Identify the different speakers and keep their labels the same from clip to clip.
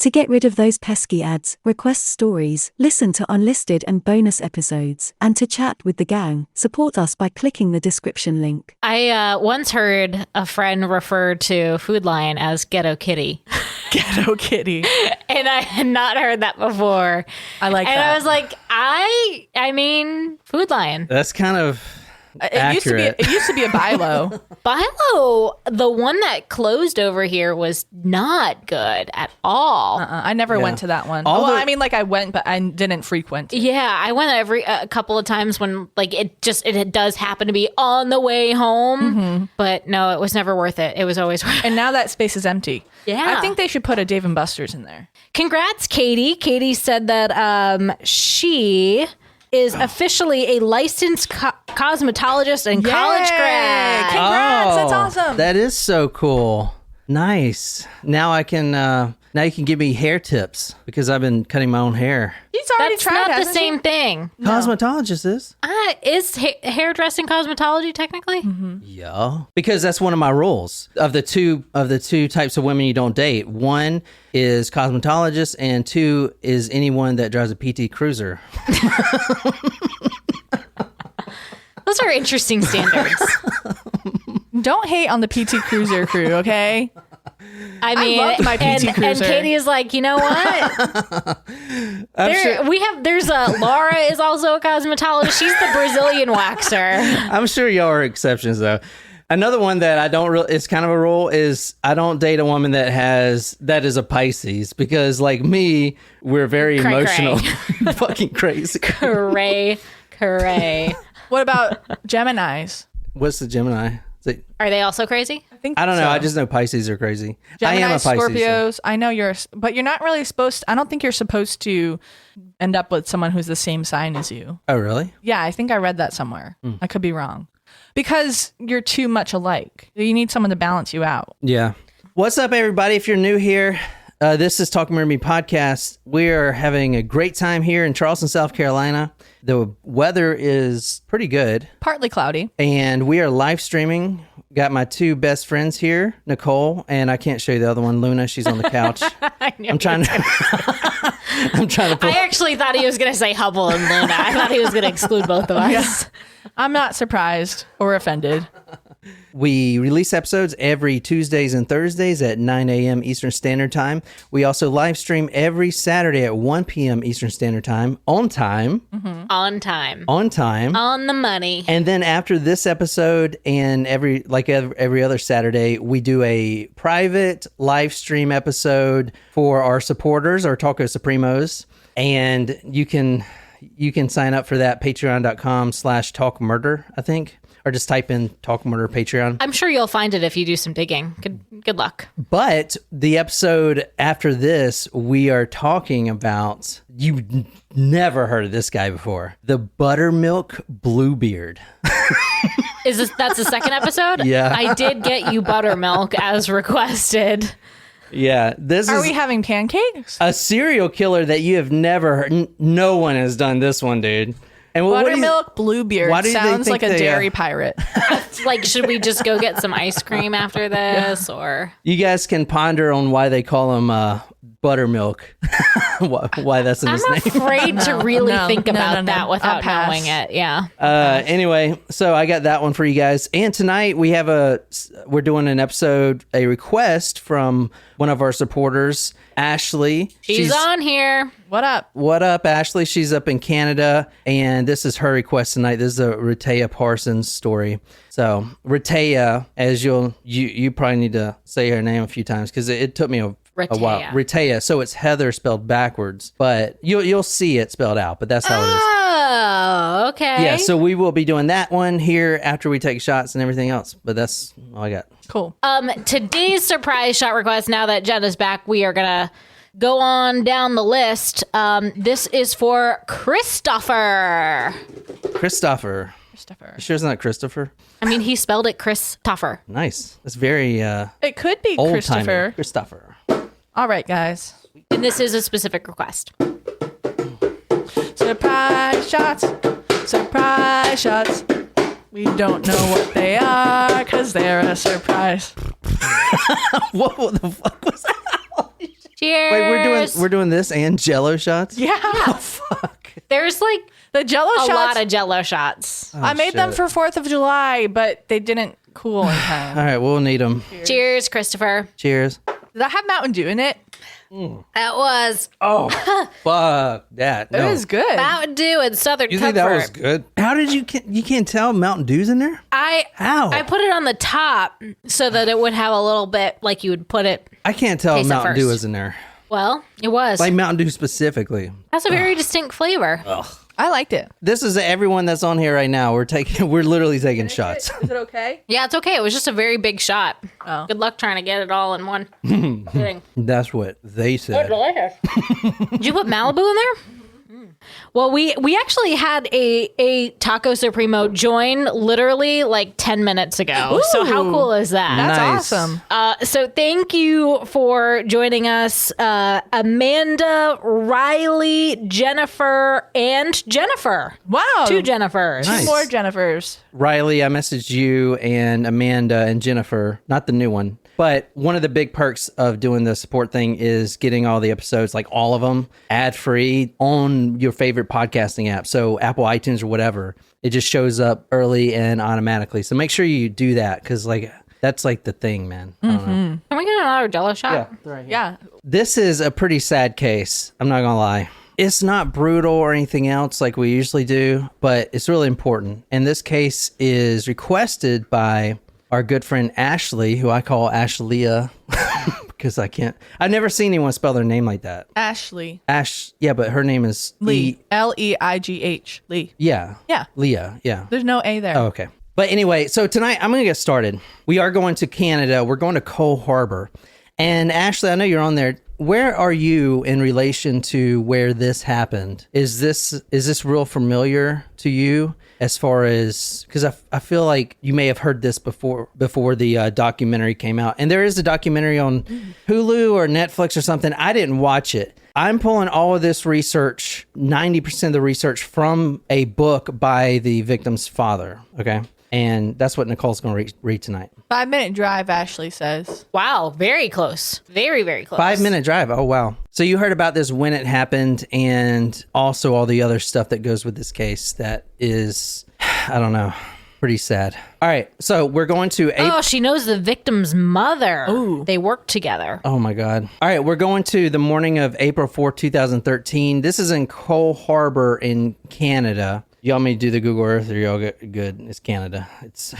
Speaker 1: To get rid of those pesky ads, request stories, listen to unlisted and bonus episodes, and to chat with the gang, support us by clicking the description link.
Speaker 2: I once heard a friend refer to Food Lion as Ghetto Kitty.
Speaker 3: Ghetto Kitty.
Speaker 2: And I had not heard that before.
Speaker 3: I like
Speaker 2: and
Speaker 3: that.
Speaker 2: And I was like, I mean, Food Lion.
Speaker 4: That's kind of accurate.
Speaker 3: It used to be a Bilo.
Speaker 2: Bilo, the one that closed over here, was not good at all.
Speaker 3: I never went to that one. I mean, like I went, but I didn't frequent.
Speaker 2: Yeah, I went a couple of times when like it does happen to be on the way home. Mm-hmm. But no, it was never worth it. It was always worth it.
Speaker 3: And now that space is empty.
Speaker 2: Yeah.
Speaker 3: I think they should put a Dave & Buster's in there.
Speaker 2: Congrats, Katie. Katie said that she is officially a licensed cosmetologist and college grad.
Speaker 3: Congrats, that's awesome.
Speaker 4: That is so cool. Nice. Now I can now you can give me hair tips because I've been cutting my own hair.
Speaker 3: He's already
Speaker 2: That's
Speaker 3: tried.
Speaker 2: not the same thing.
Speaker 4: No. Cosmetologist is.
Speaker 2: Is hairdressing cosmetology technically?
Speaker 3: Mm-hmm.
Speaker 4: Yeah, because that's one of my rules. Of the two types of women you don't date, one is cosmetologist, and two is anyone that drives a PT Cruiser.
Speaker 2: Those are interesting standards.
Speaker 3: Don't hate on the PT Cruiser crew, okay?
Speaker 2: I mean,
Speaker 3: I love my PT Cruiser.
Speaker 2: And Katie is like, you know what? There's Laura is also a cosmetologist. She's the Brazilian waxer.
Speaker 4: I'm sure y'all are exceptions though. Another one that I don't really, it's kind of a rule, is I don't date a woman that is a Pisces, because like me, we're very emotional. Fucking crazy.
Speaker 2: Cray.
Speaker 3: What about Geminis?
Speaker 4: What's the Gemini?
Speaker 2: Are they also crazy?
Speaker 4: I don't know. I just know Pisces are crazy.
Speaker 3: Gemini,
Speaker 4: I am a Pisces.
Speaker 3: Scorpios.
Speaker 4: So.
Speaker 3: I know but you're not really I don't think you're supposed to end up with someone who's the same sign as you.
Speaker 4: Oh, really?
Speaker 3: Yeah, I think I read that somewhere. I could be wrong. Because you're too much alike. You need someone to balance you out.
Speaker 4: Yeah. What's up, everybody? If you're new here, this is Talk Murder Me Podcast. We are having a great time here in Charleston, South Carolina. The weather is pretty good.
Speaker 3: Partly cloudy.
Speaker 4: And we are live streaming. Got my two best friends here, Nicole, and I can't show you the other one, Luna. She's on the couch. I'm trying to
Speaker 2: I actually thought he was going to say Hubble and Luna. I thought he was going to exclude both of us.
Speaker 3: Yeah. I'm not surprised or offended.
Speaker 4: We release episodes every Tuesdays and Thursdays at 9 a.m. Eastern Standard Time. We also live stream every Saturday at 1 p.m. Eastern Standard Time. On time.
Speaker 2: Mm-hmm. On time. On the money.
Speaker 4: And then after this episode and every other Saturday, we do a private live stream episode for our supporters, our Taco Supremos. And you can sign up for that, patreon.com/talkmurder, I think. Or just type in Talk Murder Patreon.
Speaker 2: I'm sure you'll find it if you do some digging. Good luck.
Speaker 4: But the episode after this, we are talking about, you've never heard of this guy before, the Buttermilk Bluebeard.
Speaker 2: That's the second episode?
Speaker 4: Yeah.
Speaker 2: I did get you buttermilk as requested.
Speaker 4: Yeah.
Speaker 3: Are we having pancakes?
Speaker 4: A serial killer that you have never heard. No one has done this one, dude. And
Speaker 3: Buttermilk Bluebeard sounds like a dairy pirate.
Speaker 2: Like, should we just go get some ice cream after this? Or
Speaker 4: you guys can ponder on why they call him Buttermilk. Why that's in his name.
Speaker 2: I'm afraid to really think about that without knowing it. Yeah.
Speaker 4: Anyway, so I got that one for you guys. And tonight we're doing an episode, a request from one of our supporters, Ashley.
Speaker 2: She's on here.
Speaker 3: What up?
Speaker 4: What up, Ashley? She's up in Canada, and this is her request tonight. This is a Rehtaeh Parsons story. So Rehtaeh, as you probably need to say her name a few times because it took me a while. Rehtaeh. So it's Heather spelled backwards, but you'll see it spelled out. But that's how it is.
Speaker 2: Oh, okay.
Speaker 4: Yeah. So we will be doing that one here after we take shots and everything else. But that's all I got.
Speaker 3: Cool.
Speaker 2: Today's surprise shot request. Now that Jenna's back, we are gonna go on down the list. This is for Christopher.
Speaker 4: Christopher. You sure it's not Christopher?
Speaker 2: I mean, he spelled it Christopher.
Speaker 4: Nice. That's very
Speaker 3: it could be Christopher.
Speaker 4: Christopher.
Speaker 3: All right, guys.
Speaker 2: And this is a specific request.
Speaker 3: Surprise shots. Surprise shots. We don't know what they are because they're a surprise.
Speaker 4: What the fuck was that?
Speaker 2: Cheers.
Speaker 4: Wait, we're doing this and Jello shots.
Speaker 3: Yeah.
Speaker 4: Oh fuck.
Speaker 2: There's like
Speaker 3: The Jello
Speaker 2: a
Speaker 3: shots.
Speaker 2: lot of Jello shots.
Speaker 4: Oh,
Speaker 3: I made them
Speaker 4: shit.
Speaker 3: for 4th of July, but they didn't cool in time.
Speaker 4: All right, we'll need them.
Speaker 2: Cheers, Christopher.
Speaker 4: Cheers.
Speaker 3: Does that have Mountain Dew in it?
Speaker 2: That was
Speaker 4: Oh fuck that.
Speaker 3: It
Speaker 4: No.
Speaker 3: was good.
Speaker 2: Mountain Dew and Southern
Speaker 4: You
Speaker 2: Comfort.
Speaker 4: think that was good? How did you can't tell Mountain Dew's in there? How?
Speaker 2: I put it on the top so that it would have a little bit like you would put it.
Speaker 4: I can't tell
Speaker 2: Taste it
Speaker 4: Mountain Dew
Speaker 2: first.
Speaker 4: is in there.
Speaker 2: Well, it was.
Speaker 4: Like Mountain Dew specifically.
Speaker 2: Has a very distinct flavor.
Speaker 3: I liked it.
Speaker 4: This is everyone that's on here right now. We're literally taking shots.
Speaker 3: Is it okay?
Speaker 2: Yeah, it's okay. It was just a very big shot.
Speaker 3: Oh.
Speaker 2: Good luck trying to get it all in one thing.
Speaker 4: That's what they said.
Speaker 2: Delicious. Did you put Malibu in there? Well, we actually had a Taco Supremo join literally like 10 minutes ago. So how cool is that?
Speaker 3: That's
Speaker 4: Nice.
Speaker 3: awesome.
Speaker 2: So thank you for joining us, Amanda, Riley, Jennifer, and Jennifer.
Speaker 3: Wow.
Speaker 2: 2 Jennifers.
Speaker 4: Nice.
Speaker 3: More Jennifers.
Speaker 4: Riley, I messaged you and Amanda and Jennifer, not the new one. But one of the big perks of doing the support thing is getting all the episodes, like all of them, ad-free on your favorite podcasting app. So Apple, iTunes, or whatever. It just shows up early and automatically. So make sure you do that because like that's like the thing, man. I don't know.
Speaker 2: Can we get another Jello shot?
Speaker 3: Yeah.
Speaker 4: This is a pretty sad case. I'm not going to lie. It's not brutal or anything else like we usually do, but it's really important. And this case is requested by our good friend Ashley, who I call Ashleah because I've never seen anyone spell their name like that.
Speaker 3: Ashley.
Speaker 4: Yeah, but her name is
Speaker 3: Lee. Leigh. Lee.
Speaker 4: Yeah.
Speaker 3: Yeah.
Speaker 4: Leah. Yeah.
Speaker 3: There's no A there.
Speaker 4: Oh, okay. But anyway, so tonight I'm going to get started. We are going to Canada. We're going to Cole Harbor. And Ashley, I know you're on there. Where are you in relation to where this happened? Is this real familiar to you as far as, because I feel like you may have heard this before the documentary came out. And there is a documentary on Hulu or Netflix or something. I didn't watch it. I'm pulling all of this research, 90% of the research from a book by the victim's father. Okay. And that's what Nicole's going to read tonight.
Speaker 3: 5-minute drive, Ashley says.
Speaker 2: Wow, very close. Very, very close.
Speaker 4: 5-minute drive. Oh, wow. So you heard about this when it happened and also all the other stuff that goes with this case that is, I don't know, pretty sad. All right. So we're going to
Speaker 2: Oh, she knows the victim's mother.
Speaker 3: Ooh.
Speaker 2: They work together.
Speaker 4: Oh my God. All right. We're going to the morning of April 4th, 2013. This is in Cole Harbor in Canada. Y'all may do the Google Earth or y'all get good. It's Canada. It's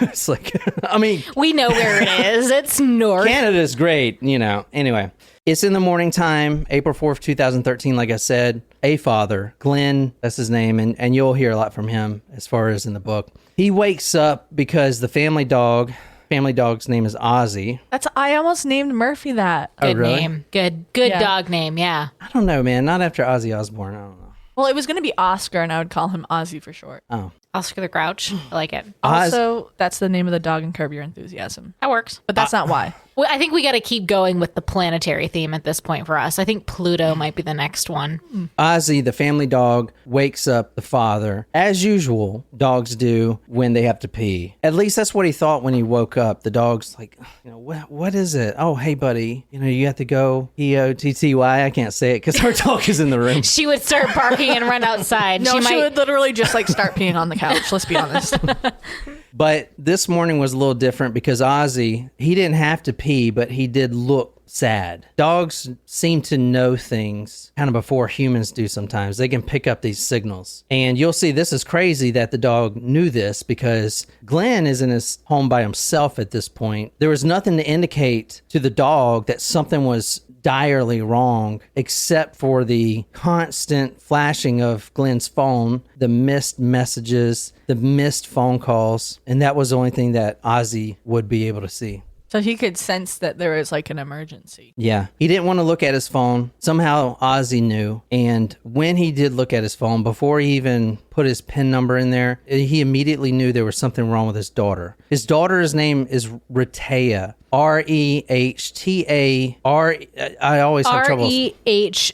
Speaker 4: it's like, I mean,
Speaker 2: We know where it is. It's north.
Speaker 4: Canada's great, you know. Anyway, it's in the morning time, April 4th, 2013. Like I said, a father, Glen, that's his name. And you'll hear a lot from him as far as in the book. He wakes up because the family dog's name is Ozzy.
Speaker 3: I almost named Murphy that.
Speaker 2: Good
Speaker 4: really?
Speaker 2: name. Good
Speaker 3: Yeah.
Speaker 2: dog name. Yeah.
Speaker 4: I don't know, man. Not after Ozzy Osbourne. I don't know.
Speaker 3: Well, it was going to be Oscar, and I would call him Ozzy for short.
Speaker 4: Oh.
Speaker 2: Oscar the Grouch. I like it.
Speaker 3: Also, that's the name of the dog in Curb Your Enthusiasm.
Speaker 2: That works.
Speaker 3: But that's not why.
Speaker 2: Well, I think we got to keep going with the planetary theme at this point for us. I think Pluto might be the next one.
Speaker 4: Ozzy, the family dog, wakes up the father, as usual, dogs do when they have to pee. At least that's what he thought when he woke up. The dog's like, you know, what is it? Oh, hey, buddy, you know, you have to go E-O-T-T-Y. I can't say it because our dog is in the room.
Speaker 2: She would start barking and run outside.
Speaker 3: No, she
Speaker 2: might.
Speaker 3: would literally just like start peeing on the couch. Let's be honest.
Speaker 4: But this morning was a little different because Ozzy, he didn't have to pee, but he did look sad. Dogs seem to know things kind of before humans do sometimes. They can pick up these signals. And you'll see this is crazy that the dog knew this because Glenn is in his home by himself at this point. There was nothing to indicate to the dog that something was direly wrong except for the constant flashing of Glenn's phone, the missed messages, the missed phone calls, and that was the only thing that Ozzy would be able to see.
Speaker 3: So he could sense that there was like an emergency.
Speaker 4: Yeah. He didn't want to look at his phone. Somehow Ozzy knew. And when he did look at his phone, before he even put his PIN number in there, he immediately knew there was something wrong with his daughter. His daughter's name is Rehtaeh. R-E-H-T-A-R. I always have trouble.
Speaker 2: R-E-H-T-A-E-H.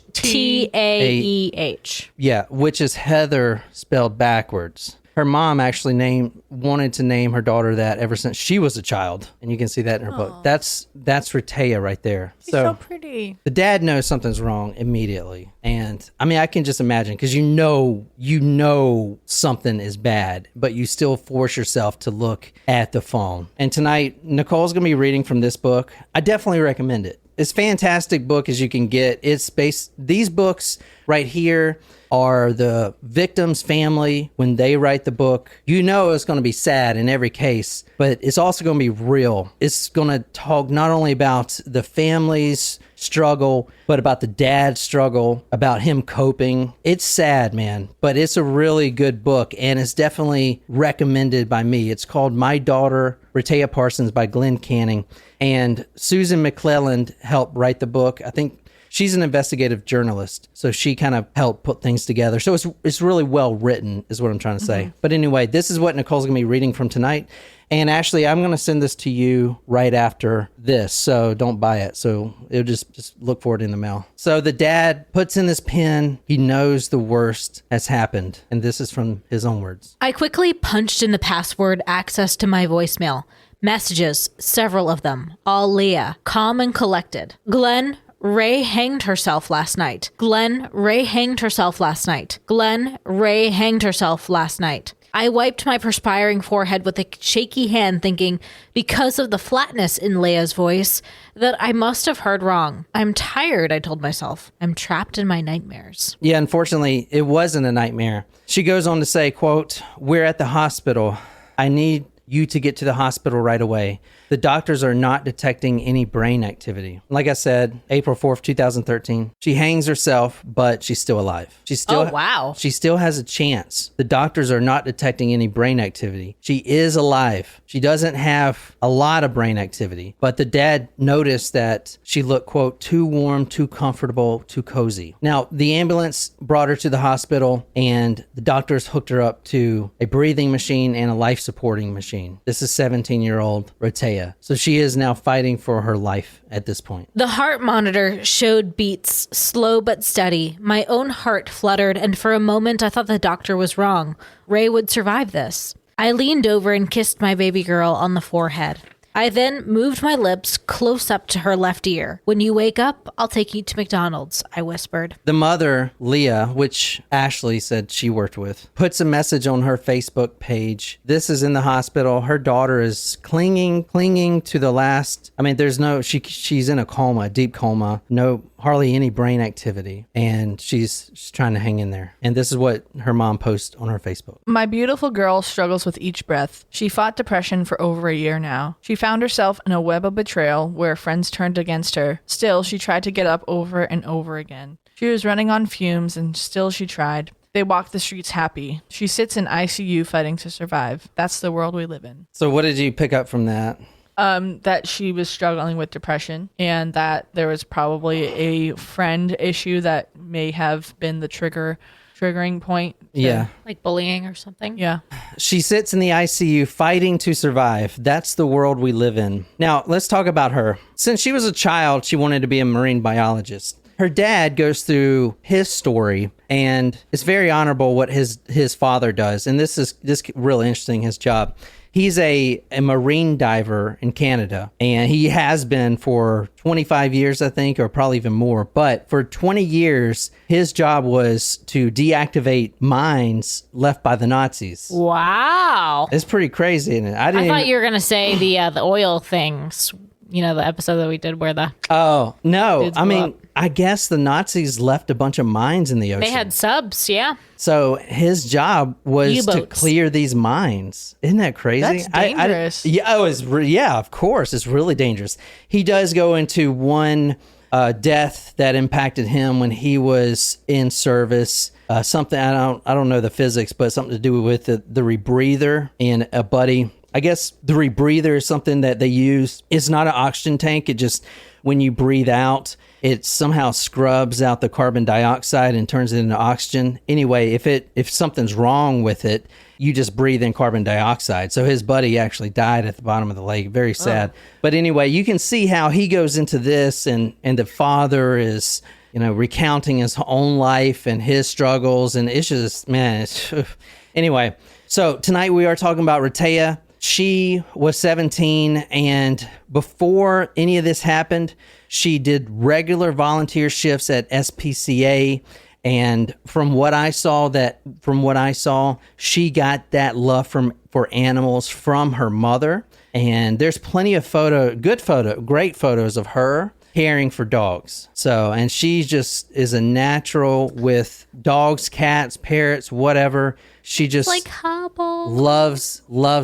Speaker 4: Yeah, which is Heather spelled backwards. her mom actually wanted to name her daughter that ever since she was a child. And you can see that in her book. That's Rehtaeh right there.
Speaker 3: She's so pretty.
Speaker 4: The dad knows something's wrong immediately. And I mean, I can just imagine, because you know something is bad, but you still force yourself to look at the phone. And tonight, Nicole's going to be reading from this book. I definitely recommend it. It's a fantastic book as you can get. These books right here are the victim's family when they write the book. You know it's going to be sad in every case, but it's also going to be real. It's going to talk not only about the family's struggle, but about the dad's struggle, about him coping. It's sad, man, but it's a really good book, and it's definitely recommended by me. It's called My Daughter, Rehtaeh Parsons by Glen Canning, and Susan McClelland helped write the book. I think she's an investigative journalist, so she kind of helped put things together. So it's really well written, is what I'm trying to say. But anyway, this is what Nicole's going to be reading from tonight. And Ashley, I'm going to send this to you right after this, so don't buy it. So it'll just look for it in the mail. So the dad puts in his pen. He knows the worst has happened. And this is from his own words.
Speaker 2: I quickly punched in the password access to my voicemail. Messages, several of them, all Leah, calm and collected. Glenn, Ray hanged herself last night. Glenn, Ray hanged herself last night. Glenn, Ray hanged herself last night. I wiped my perspiring forehead with a shaky hand, thinking, because of the flatness in Leah's voice, that I must have heard wrong. I'm tired, I told myself. I'm trapped in my nightmares.
Speaker 4: Yeah, unfortunately, it wasn't a nightmare. She goes on to say, quote, "We're at the hospital. I need you to get to the hospital right away. The doctors are not detecting any brain activity." Like I said, April 4th, 2013. She hangs herself, but she's still alive. She still has a chance. The doctors are not detecting any brain activity. She is alive. She doesn't have a lot of brain activity, but the dad noticed that she looked, quote, too warm, too comfortable, too cozy. Now, the ambulance brought her to the hospital, and the doctors hooked her up to a breathing machine and a life supporting machine. This is 17-year-old Rehtaeh. So she is now fighting for her life at this point.
Speaker 2: The heart monitor showed beats, slow but steady. My own heart fluttered, and for a moment I thought the doctor was wrong. Ray would survive this. I leaned over and kissed my baby girl on the forehead. I then moved my lips close up to her left ear. When you wake up, I'll take you to McDonald's, I whispered.
Speaker 4: The mother, Leah, which Ashley said she worked with, puts a message on her Facebook page. This is in the hospital. Her daughter is clinging to the last. I mean, she's in a coma, deep coma, hardly any brain activity, and she's trying to hang in there. And this is what her mom posts on her Facebook.
Speaker 3: My beautiful girl struggles with each breath. She fought depression for over a year now. She found herself in a web of betrayal where friends turned against her. Still, she tried to get up over and over again. She was running on fumes, and still she tried. They walk the streets happy. She sits in ICU fighting to survive. That's the world we live in.
Speaker 4: So what did you pick up from that?
Speaker 3: That she was struggling with depression, and that there was probably a friend issue that may have been the triggering point.
Speaker 4: Yeah.
Speaker 2: Like bullying or something.
Speaker 3: Yeah.
Speaker 4: She sits in the ICU fighting to survive. That's the world we live in. Now, let's talk about her. Since she was a child, she wanted to be a marine biologist. Her dad goes through his story, and it's very honorable what his father does. And this is really interesting, his job. He's a marine diver in Canada, and he has been for 25 years, I think, or probably even more. But for 20 years, his job was to deactivate mines left by the Nazis.
Speaker 2: Wow.
Speaker 4: It's pretty crazy, isn't it?
Speaker 2: I thought you were going to say the oil things, the episode that we did where the...
Speaker 4: Oh, no. I mean,
Speaker 2: up.
Speaker 4: I guess the Nazis left a bunch of mines in the ocean.
Speaker 2: They had subs, yeah.
Speaker 4: So his job was
Speaker 2: U-boats.
Speaker 4: to clear these mines. Isn't that crazy?
Speaker 3: That's dangerous.
Speaker 4: Yeah, of course. It's really dangerous. He does go into one death that impacted him when he was in service. Something, I don't know the physics, but something to do with the rebreather and a buddy. I guess the rebreather is something that they use. It's not an oxygen tank. It just, when you breathe out, it somehow scrubs out the carbon dioxide and turns it into oxygen. Anyway, if something's wrong with it, you just breathe in carbon dioxide. So his buddy actually died at the bottom of the lake. Very sad. But anyway, you can see how he goes into this, and the father is recounting his own life and his struggles. And it's just, man, anyway. So tonight we are talking about Rehtaeh. She was 17, and before any of this happened, she did regular volunteer shifts at SPCA. And from what I saw, she got that love for animals from her mother. And there's plenty of great photos of her caring for dogs. So, and she just is a natural with dogs, cats, parrots, whatever. She just
Speaker 2: like Hubble.
Speaker 4: loves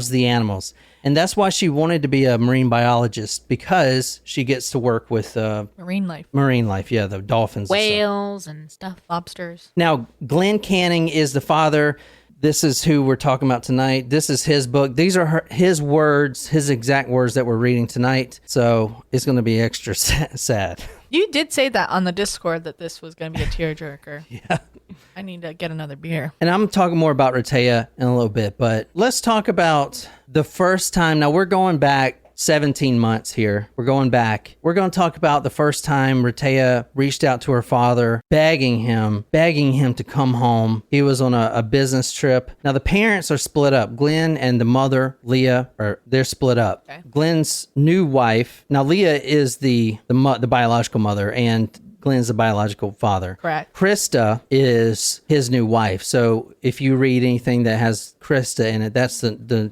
Speaker 4: the animals. And that's why she wanted to be a marine biologist, because she gets to work with
Speaker 3: Marine life.
Speaker 4: Yeah, the dolphins,
Speaker 2: Whales and stuff.
Speaker 3: Lobsters.
Speaker 4: Now, Glen Canning is the father. This is who we're talking about tonight. This is his book. These are his words, his exact words that we're reading tonight. So it's going to be extra sad.
Speaker 3: You did say that on the Discord that this was going to be a tearjerker.
Speaker 4: Yeah.
Speaker 3: I need to get another beer.
Speaker 4: And I'm talking more about Rehtaeh in a little bit, but let's talk about the first time. Now, we're going back 17 months here. We're going back. We're going to talk about the first time Rehtaeh reached out to her father, begging him to come home. He was on a business trip. Now, the parents are split up. Glen and the mother, Leah, they're split up.
Speaker 3: Okay.
Speaker 4: Glen's new wife. Now, Leah is the biological mother, and Glen's the biological father.
Speaker 3: Correct.
Speaker 4: Krista is his new wife. So if you read anything that has Krista in it, that's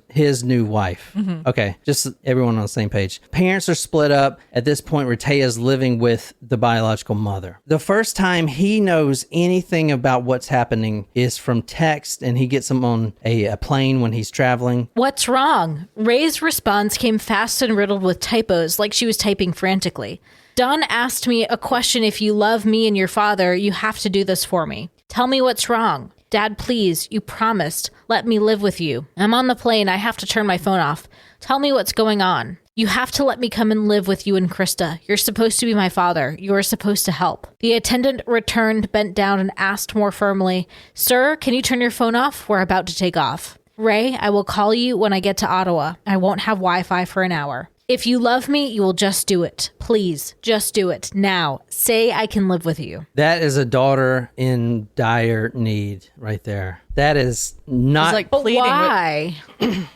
Speaker 4: his new wife. Mm-hmm. Okay, just everyone on the same page. Parents are split up. At this point, Rehtaeh is living with the biological mother. The first time he knows anything about what's happening is from text, and he gets him on a plane when he's traveling.
Speaker 2: What's wrong? Ray's response came fast and riddled with typos, like she was typing frantically. Don asked me a question. If you love me and your father, you have to do this for me. Tell me what's wrong. Dad, please, you promised. Let me live with you. I'm on the plane. I have to turn my phone off. Tell me what's going on. You have to let me come and live with you and Krista. You're supposed to be my father. You are supposed to help. The attendant returned, bent down, and asked more firmly, Sir, can you turn your phone off? We're about to take off. Ray, I will call you when I get to Ottawa. I won't have Wi-Fi for an hour. If you love me, you will just do it. Please, just do it. Now, say I can live with you.
Speaker 4: That is a daughter in dire need right there. That is not...
Speaker 3: It's like pleading.
Speaker 2: Why?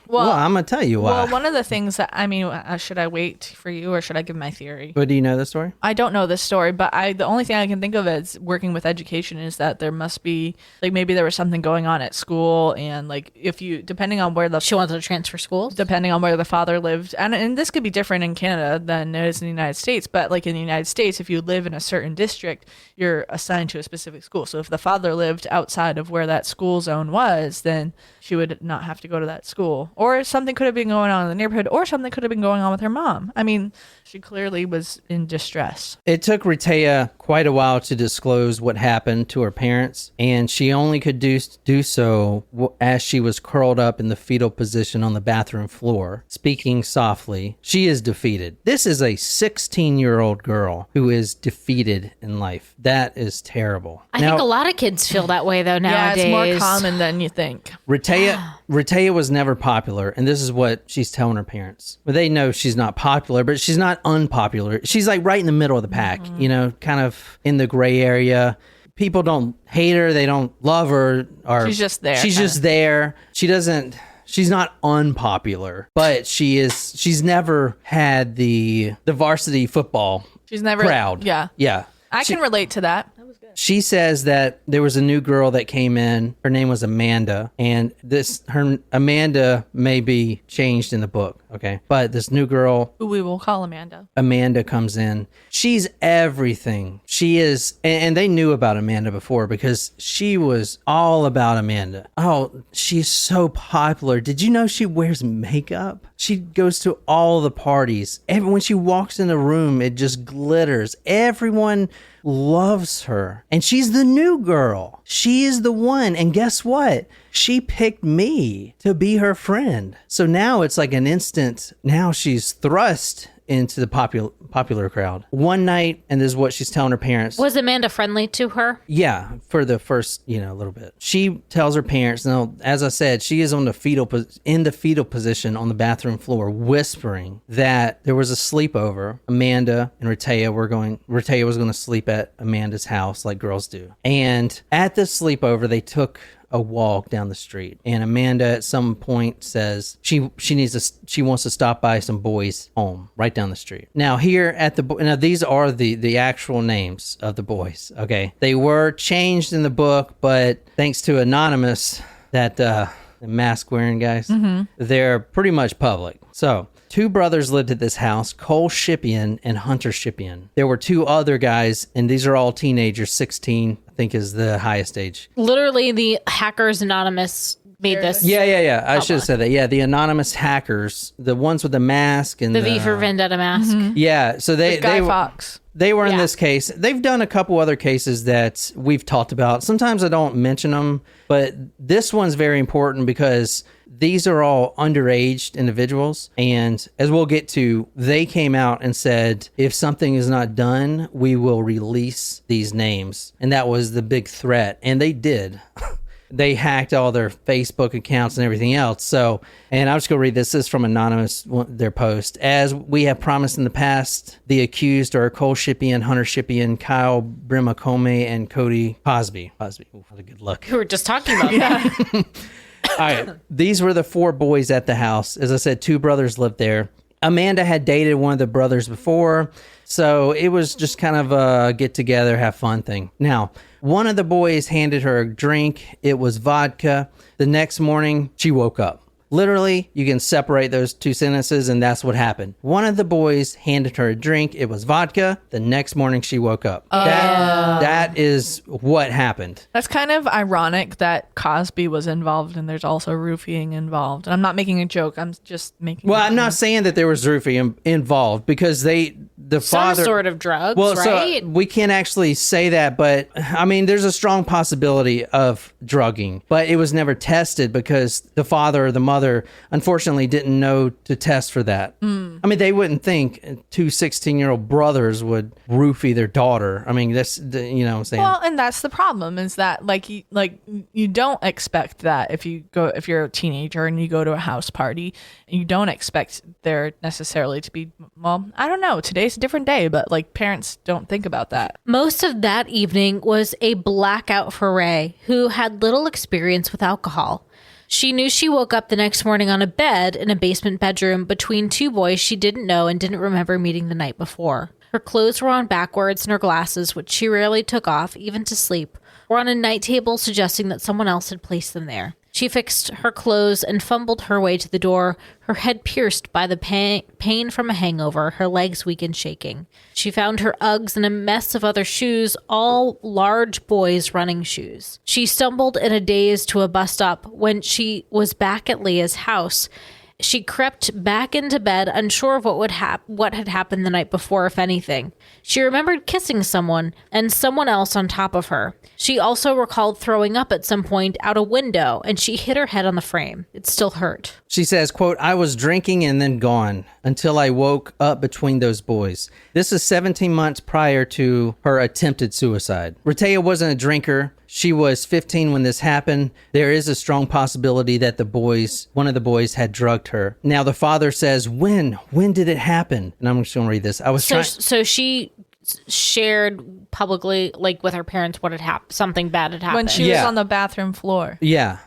Speaker 4: Well, I'm going to tell you why.
Speaker 3: Well, one of the things that, should I wait for you or should I give my theory?
Speaker 4: But do you know the story?
Speaker 3: I don't know this story, but the only thing I can think of is working with education is that there must be, like, maybe there was something going on at school, and like depending on where
Speaker 2: she wanted to transfer schools?
Speaker 3: Depending on where the father lived, and this could be different in Canada than it is in the United States, but like in the United States, if you live in a certain district, you're assigned to a specific school. So if the father lived outside of where that school zone was, then she would not have to go to that school. Or something could have been going on in the neighborhood, or something could have been going on with her mom. I mean, she clearly was in distress.
Speaker 4: It took Rehtaeh quite a while to disclose what happened to her parents, and she only could do so as she was curled up in the fetal position on the bathroom floor, speaking softly. She is defeated. This is a 16-year-old girl who is defeated in life. That is terrible.
Speaker 2: I think a lot of kids feel that way, though, nowadays.
Speaker 3: Yeah, it's more common than you think.
Speaker 4: Rehtaeh was never popular, and this is what she's telling her parents. Well, they know she's not popular, but she's not unpopular. She's like right in the middle of the pack, kind of in the gray area. People don't hate her, they don't love her, or
Speaker 3: she's just there.
Speaker 4: She's just there. She's not unpopular, but she's never had the varsity football crowd.
Speaker 3: Yeah. I can relate to that.
Speaker 4: She says that there was a new girl that came in. Her name was Amanda, and Amanda may be changed in the book, okay? But this new girl,
Speaker 3: who we will call
Speaker 4: Amanda comes in. She's everything. She is, and they knew about Amanda before because she was all about Amanda. Oh, she's so popular. Did you know she wears makeup? She goes to all the parties. When she walks in the room, it just glitters. Everyone loves her. And she's the new girl. She is the one. And guess what? She picked me to be her friend. So now it's like an instant. Now she's thrust into the popular crowd. One night, and this is what she's telling her parents.
Speaker 2: Was Amanda friendly to her?
Speaker 4: Yeah, for the first, little bit. She tells her parents, now, as I said, she is in the fetal position on the bathroom floor, whispering that there was a sleepover. Amanda and Rehtaeh was going to sleep at Amanda's house like girls do. And at this sleepover, they took a walk down the street, and Amanda at some point says she wants to stop by some boys' home right down the street. Now here at now these are the actual names of the boys. Okay, they were changed in the book, but thanks to Anonymous, that the mask wearing guys, they're pretty much public. So 2 brothers lived at this house, Cole Shipian and Hunter Shipian. There were 2 other guys, and these are all teenagers, 16, I think is the highest age.
Speaker 2: Literally, the Hackers Anonymous made this.
Speaker 4: Yeah. I should have said that. Yeah, the anonymous hackers, the ones with the mask and
Speaker 2: the V for Vendetta mask.
Speaker 4: Yeah, so they
Speaker 3: Fox.
Speaker 4: They were in this case. They've done a couple other cases that we've talked about. Sometimes I don't mention them, but this one's very important because these are all underage individuals. And as we'll get to, they came out and said, if something is not done, we will release these names. And that was the big threat. And they did. They hacked all their Facebook accounts and everything else. So, and I'll just go read this. This is from Anonymous, their post. As we have promised in the past, the accused are Cole Shipian, Hunter Shipian, Kyle Brimakome, and Cody Cosby. Ooh, what a good look.
Speaker 2: We were just talking about that.
Speaker 4: All right. These were the 4 boys at the house. As I said, 2 brothers lived there. Amanda had dated one of the brothers before, so it was just kind of a get together, have fun thing. Now, one of the boys handed her a drink. It was vodka. The next morning, she woke up. Literally, you can separate those 2 sentences, and that's what happened. One of the boys handed her a drink. It was vodka. The next morning, she woke up. That is what happened.
Speaker 3: That's kind of ironic that Cosby was involved and there's also roofing involved. And I'm not making a joke. I'm just making.
Speaker 4: Well, I'm not saying that there was roofing involved because the father,
Speaker 2: some sort of drugs,
Speaker 4: well,
Speaker 2: right?
Speaker 4: So we can't actually say that, but I mean, there's a strong possibility of drugging, but it was never tested because the father or the mother unfortunately didn't know to test for that. I mean, they wouldn't think 2 16-year-old brothers would roofie their daughter. I mean, that's what I'm saying.
Speaker 3: Well, and that's the problem is that you don't expect that if you're a teenager and you go to a house party, you don't expect there necessarily to be, well, I don't know, today's a different day, but parents don't think about that.
Speaker 2: Most of that evening was a blackout for Ray, who had little experience with alcohol. She knew she woke up the next morning on a bed in a basement bedroom between 2 boys she didn't know and didn't remember meeting the night before. Her clothes were on backwards and her glasses, which she rarely took off, even to sleep, were on a night table, suggesting that someone else had placed them there. She fixed her clothes and fumbled her way to the door, her head pierced by the pain from a hangover, her legs weak and shaking. She found her Uggs and a mess of other shoes, all large boys' running shoes. She stumbled in a daze to a bus stop. When she was back at Leah's house, she crept back into bed, unsure of what had happened the night before, if anything. She remembered kissing someone and someone else on top of her. She also recalled throwing up at some point out a window, and she hit her head on the frame. It still hurt.
Speaker 4: She says, quote, I was drinking and then gone until I woke up between those boys. This is 17 months prior to her attempted suicide. Rehtaeh wasn't a drinker. She was 15 when this happened. There is a strong possibility that one of the boys had drugged her. Now, the father says, when did it happen? And I'm just going to read this.
Speaker 2: So she shared publicly, with her parents, what had happened. Something bad had happened.
Speaker 3: When she was on the bathroom floor.
Speaker 4: Yeah.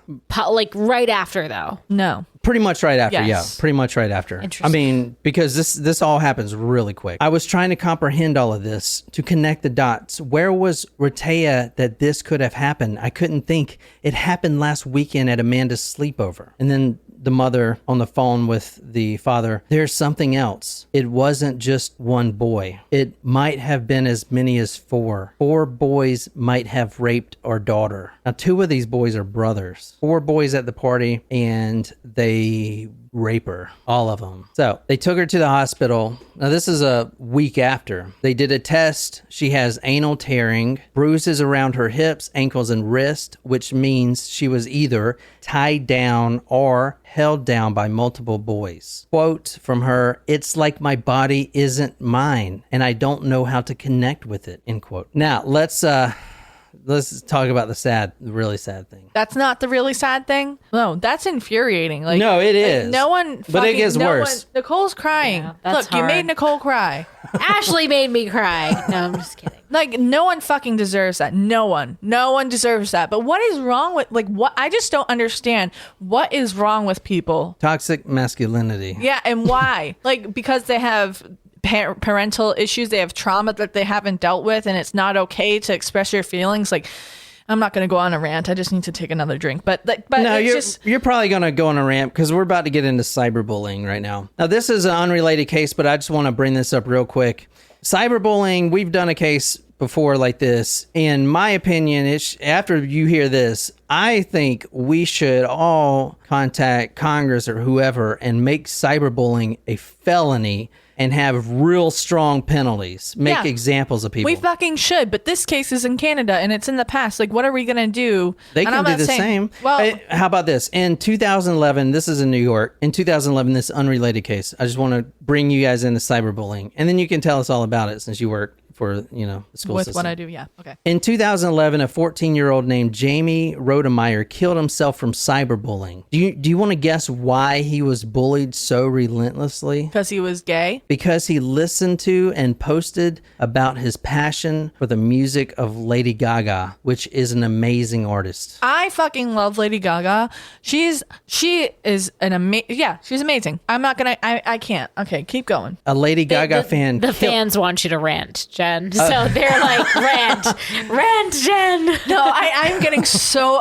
Speaker 2: Right after, though.
Speaker 3: No.
Speaker 4: Pretty much right after,
Speaker 3: Yes.
Speaker 4: yeah. Pretty much right after.
Speaker 2: Interesting.
Speaker 4: I mean, because this all happens really quick. I was trying to comprehend all of this, to connect the dots. Where was Rehtaeh that this could have happened? I couldn't think. It happened last weekend at Amanda's sleepover. And then the mother on the phone with the father, there's something else. It wasn't just one boy. It might have been as many as 4. 4 boys might have raped our daughter. Now, 2 of these boys are brothers. 4 boys at the party, and they rape her, all of them. So they took her to the hospital. Now, this is a week after. They did a test. She has anal tearing, bruises around her hips, ankles, and wrist, which means she was either tied down or held down by multiple boys. Quote from her, "It's like my body isn't mine, and I don't know how to connect with it," end quote. Now, let's talk about the really sad thing.
Speaker 3: That's not the really sad thing. No, that's infuriating. Like,
Speaker 4: no, it is.
Speaker 3: No one.
Speaker 4: But it gets worse.
Speaker 3: Nicole's crying.
Speaker 2: Yeah, that's
Speaker 3: Look, you
Speaker 2: hard.
Speaker 3: made Nicole cry.
Speaker 2: Ashley made me cry. No, I'm just kidding.
Speaker 3: Like, no one fucking deserves that. No one deserves that. But what is wrong with, like, what? I just don't understand what is wrong with people.
Speaker 4: Toxic masculinity.
Speaker 3: Yeah, and why? Like, because they have parental issues, they have trauma that they haven't dealt with, and it's not okay to express your feelings. Like, I'm not going to go on a rant. I just need to take another drink. But
Speaker 4: no,
Speaker 3: it's
Speaker 4: you're probably going to go on a rant because we're about to get into cyberbullying right now. Now, this is an unrelated case, but I just want to bring this up real quick. Cyberbullying, we've done a case before like this. In my opinion, after you hear this, I think we should all contact Congress or whoever and make cyberbullying a felony and have real strong penalties. Make examples of people.
Speaker 3: We fucking should, but this case is in Canada and it's in the past. Like, what are we gonna do?
Speaker 4: They can do the same.
Speaker 3: Well,
Speaker 4: how about this? In 2011, this is in New York. In 2011, this unrelated case. I just want to bring you guys into cyberbullying, and then you can tell us all about it since you work for the school
Speaker 3: with
Speaker 4: system.
Speaker 3: what I do, yeah, okay.
Speaker 4: In 2011, a 14-year-old named Jamie Rodemeyer killed himself from cyberbullying. Do you want to guess why he was bullied so relentlessly?
Speaker 3: Because he was gay.
Speaker 4: Because he listened to and posted about his passion for the music of Lady Gaga, which is an amazing artist.
Speaker 3: I fucking love Lady Gaga. She is an amazing. Yeah, she's amazing. I'm not gonna. I can't. Okay, keep going.
Speaker 4: A Lady Gaga fan.
Speaker 2: The fans want you to rant, Jen. So they're like, rant, Jen.
Speaker 3: No, I'm getting so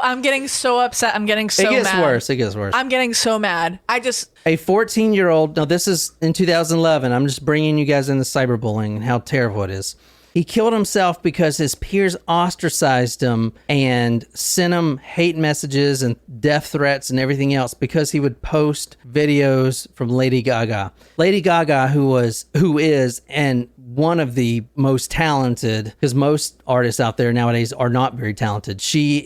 Speaker 3: upset. I'm getting so mad.
Speaker 4: It gets worse.
Speaker 3: I'm getting so mad.
Speaker 4: A 14-year-old. Now, this is in 2011. I'm just bringing you guys into cyberbullying and how terrible it is. He killed himself because his peers ostracized him and sent him hate messages and death threats and everything else because he would post videos from Lady Gaga. Lady Gaga, who is, and one of the most talented, because most artists out there nowadays are not very talented. She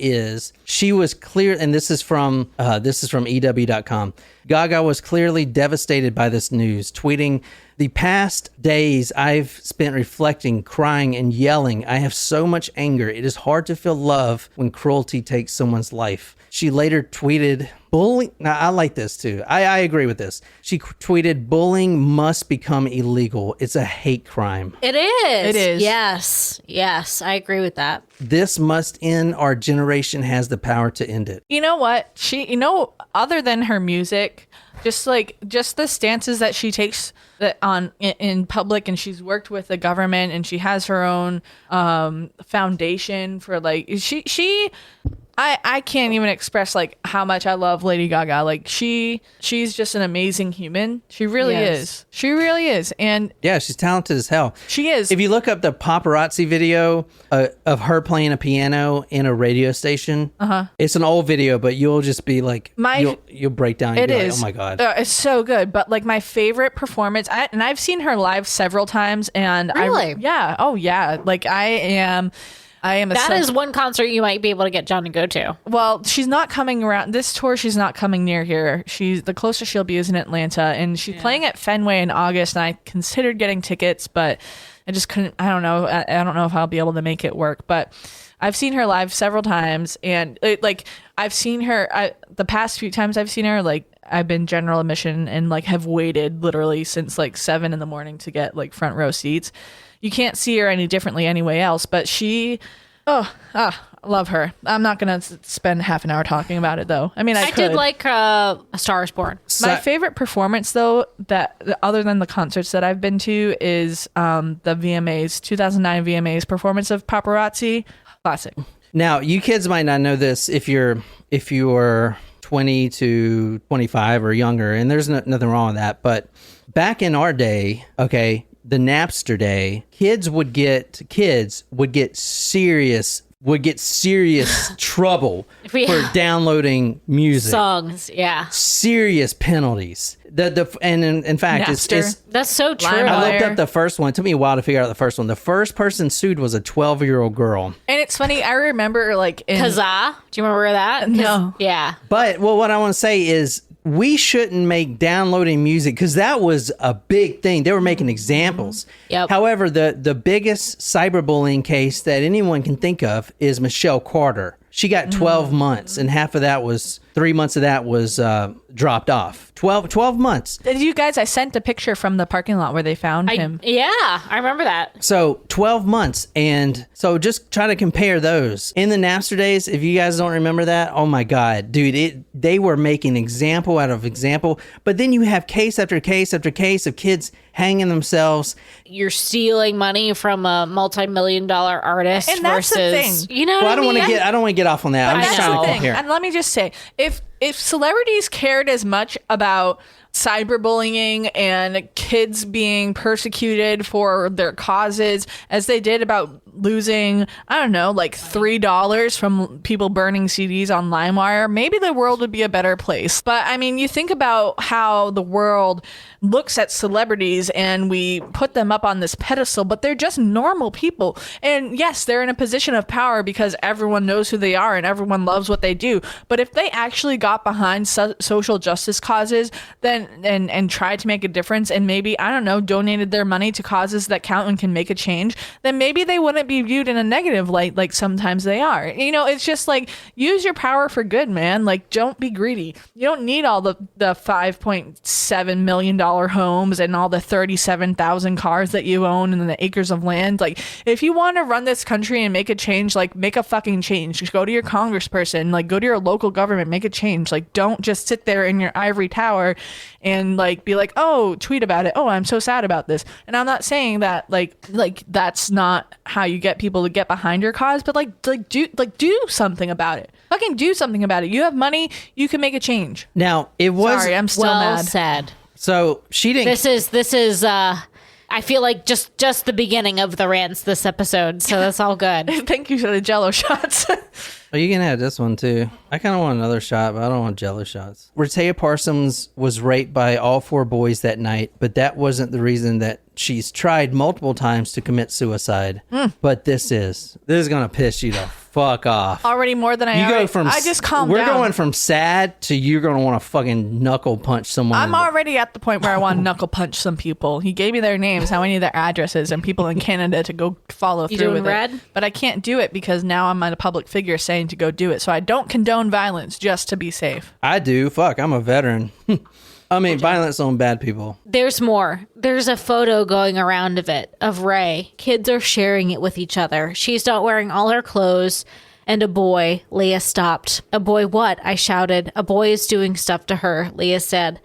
Speaker 4: was clear, and this is from EW.com. Gaga was clearly devastated by this news, tweeting, "The past days I've spent reflecting, crying, and yelling. I have so much anger. It is hard to feel love when cruelty takes someone's life." She later tweeted, "Bullying." Now, I like this too. I agree with this. She tweeted, "Bullying must become illegal. It's a hate crime.
Speaker 2: It is.
Speaker 3: It is.
Speaker 2: Yes, I agree with that.
Speaker 4: This must end. Our generation has the power to end it."
Speaker 3: You know what? Other than her music, just the stances that she takes in public, and she's worked with the government, and she has her own foundation for I can't even express how much I love Lady Gaga. Like she's just an amazing human. She really is. She really is. And
Speaker 4: yeah, she's talented as hell.
Speaker 3: She is.
Speaker 4: If you look up the paparazzi video of her playing a piano in a radio station, it's an old video, but you'll just be like, you'll break down.
Speaker 3: It
Speaker 4: is.
Speaker 3: Like,
Speaker 4: oh my God.
Speaker 3: It's so good. But my favorite performance, and I've seen her live several times, and
Speaker 2: really?
Speaker 3: Oh yeah. I am.
Speaker 2: That is one concert you might be able to get John to go to.
Speaker 3: Well, she's not coming around this tour. She's not coming near here. The closest she'll be is in Atlanta, and she's playing at Fenway in August. And I considered getting tickets, but I just couldn't. I don't know. I don't know if I'll be able to make it work. But I've seen her live several times, and I've seen her. The past few times I've seen her, I've been general admission and have waited literally since 7 a.m. to get front row seats. You can't see her any differently anyway else, but I love her. I'm not going to spend half an hour talking about it, though. I mean, I
Speaker 2: did like A Star Is Born.
Speaker 3: My favorite performance, though, that other than the concerts that I've been to, is the VMAs, 2009 VMAs performance of Paparazzi. Classic.
Speaker 4: Now, you kids might not know this if you're 20 to 25 or younger, and there's nothing wrong with that, but back in our day, the Napster day, kids would get serious would get serious trouble
Speaker 2: Yeah.
Speaker 4: for downloading music.
Speaker 2: Songs, yeah.
Speaker 4: Serious penalties. And in fact,
Speaker 3: Napster.
Speaker 2: That's so true.
Speaker 4: I looked up the first one. It took me a while to figure out the first one. The first person sued was a 12-year-old girl.
Speaker 3: And it's funny, I remember like in
Speaker 2: Kazaa. Do you remember that? 'Cause-
Speaker 3: No.
Speaker 2: Yeah.
Speaker 4: But what I want to say is we shouldn't make downloading music, because that was a big thing. They were making examples.
Speaker 2: Yep.
Speaker 4: However, the biggest cyberbullying case that anyone can think of is Michelle Carter. She got 12 months, and half of that was 3 months of that was dropped off. 12 months.
Speaker 3: Did you guys? I sent a picture from the parking lot where they found him.
Speaker 2: Yeah, I remember that.
Speaker 4: So 12 months. And so just trying to compare those. In the Napster days, if you guys don't remember that, oh my God, dude, they were making example out of example. But then you have case after case after case of kids hanging themselves.
Speaker 2: You're stealing money from a multi-million-dollar artist
Speaker 3: And that's
Speaker 2: versus,
Speaker 3: the thing.
Speaker 2: you know
Speaker 4: Well,
Speaker 2: what
Speaker 4: I don't want to
Speaker 2: mean?
Speaker 4: I don't want to get off on that. I'm just
Speaker 2: That's
Speaker 4: trying
Speaker 2: the
Speaker 4: to
Speaker 2: thing.
Speaker 4: compare.
Speaker 3: And let me just say, if celebrities cared as much about cyberbullying and kids being persecuted for their causes as they did about losing, I don't know, like $3 from people burning CDs on LimeWire, maybe the world would be a better place. But I mean, you think about how the world looks at celebrities and we put them up on this pedestal, but they're just normal people. And yes, they're in a position of power because everyone knows who they are and everyone loves what they do. But if they actually got behind social justice causes, then and tried to make a difference, and maybe, I don't know, donated their money to causes that count and can make a change, then maybe they wouldn't be viewed in a negative light like sometimes they are. You know, it's just like, use your power for good, man. Like, don't be greedy. You don't need all the $5.7 million homes and all the 37,000 cars that you own and the acres of land. Like, if you want to run this country and make a change, like, make a fucking change. Just go to your congressperson, like, go to your local government, make a change. Like, don't just sit there in your ivory tower and like be like, oh, tweet about it. Oh, I'm so sad about this. And I'm not saying that like that's not how you get people to get behind your cause, but do something about it. Fucking do something about it. You have money, you can make a change.
Speaker 4: Now, it was...
Speaker 3: Sorry, I'm still
Speaker 2: Well
Speaker 3: mad.
Speaker 2: said.
Speaker 4: So she didn't...
Speaker 2: This is I feel like just the beginning of the rants this episode, so that's all good.
Speaker 3: Thank you for the Jello shots.
Speaker 4: Oh, you can have this one too. I kind of want another shot, but I don't want Jello shots. Rehtaeh Parsons was raped by all 4 boys that night, but that wasn't the reason that she's tried multiple times to commit suicide. But this is going to piss you the fuck off.
Speaker 3: Already more than I just calmed
Speaker 4: We're
Speaker 3: down.
Speaker 4: going from sad to you're going to want to fucking knuckle punch someone.
Speaker 3: I'm already at the point where I want to knuckle punch some people. He gave me their names, how many of their addresses, and people in Canada to go follow
Speaker 2: You
Speaker 3: through
Speaker 2: doing
Speaker 3: with
Speaker 2: red?
Speaker 3: it. But I can't do it because now I'm a public figure saying to go do it. So I don't condone violence, just to be safe.
Speaker 4: I do. Fuck, I'm a veteran. I mean, violence on bad people.
Speaker 2: There's more. There's a photo going around of it, of Ray. Kids are sharing it with each other. She's not wearing all her clothes. And a boy, Leah stopped. A boy what? I shouted. A boy is doing stuff to her, Leah said.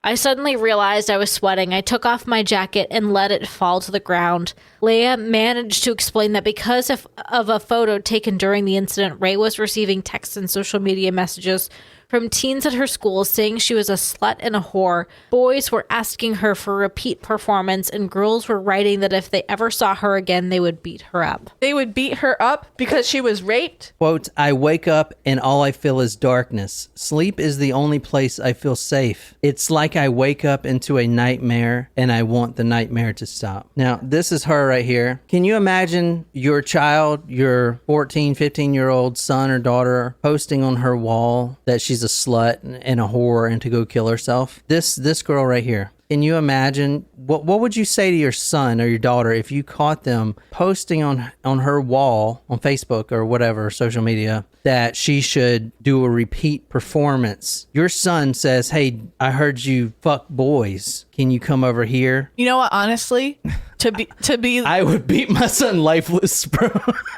Speaker 2: I suddenly realized I was sweating. I took off my jacket and let it fall to the ground. Leah managed to explain that because of a photo taken during the incident, Ray was receiving texts and social media messages from teens at her school saying she was a slut and a whore. Boys were asking her for repeat performance, and girls were writing that if they ever saw her again, they would beat her up.
Speaker 3: They would beat her up because she was raped?
Speaker 4: Quote, I wake up and all I feel is darkness. Sleep is the only place I feel safe. It's like I wake up into a nightmare and I want the nightmare to stop. Now, this is her right here. Can you imagine your child, your 14, 15-year-old son or daughter posting on her wall that she's a slut and a whore and to go kill herself? This girl right here. Can you imagine what would you say to your son or your daughter if you caught them posting on her wall on Facebook or whatever social media that she should do a repeat performance? Your son says, "Hey, I heard you fuck boys. Can you come over here?"
Speaker 3: You know what, honestly, to be
Speaker 4: I would beat my son lifeless, bro.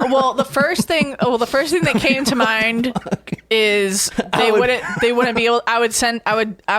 Speaker 3: well, the first thing that came to mind is they wouldn't be able. I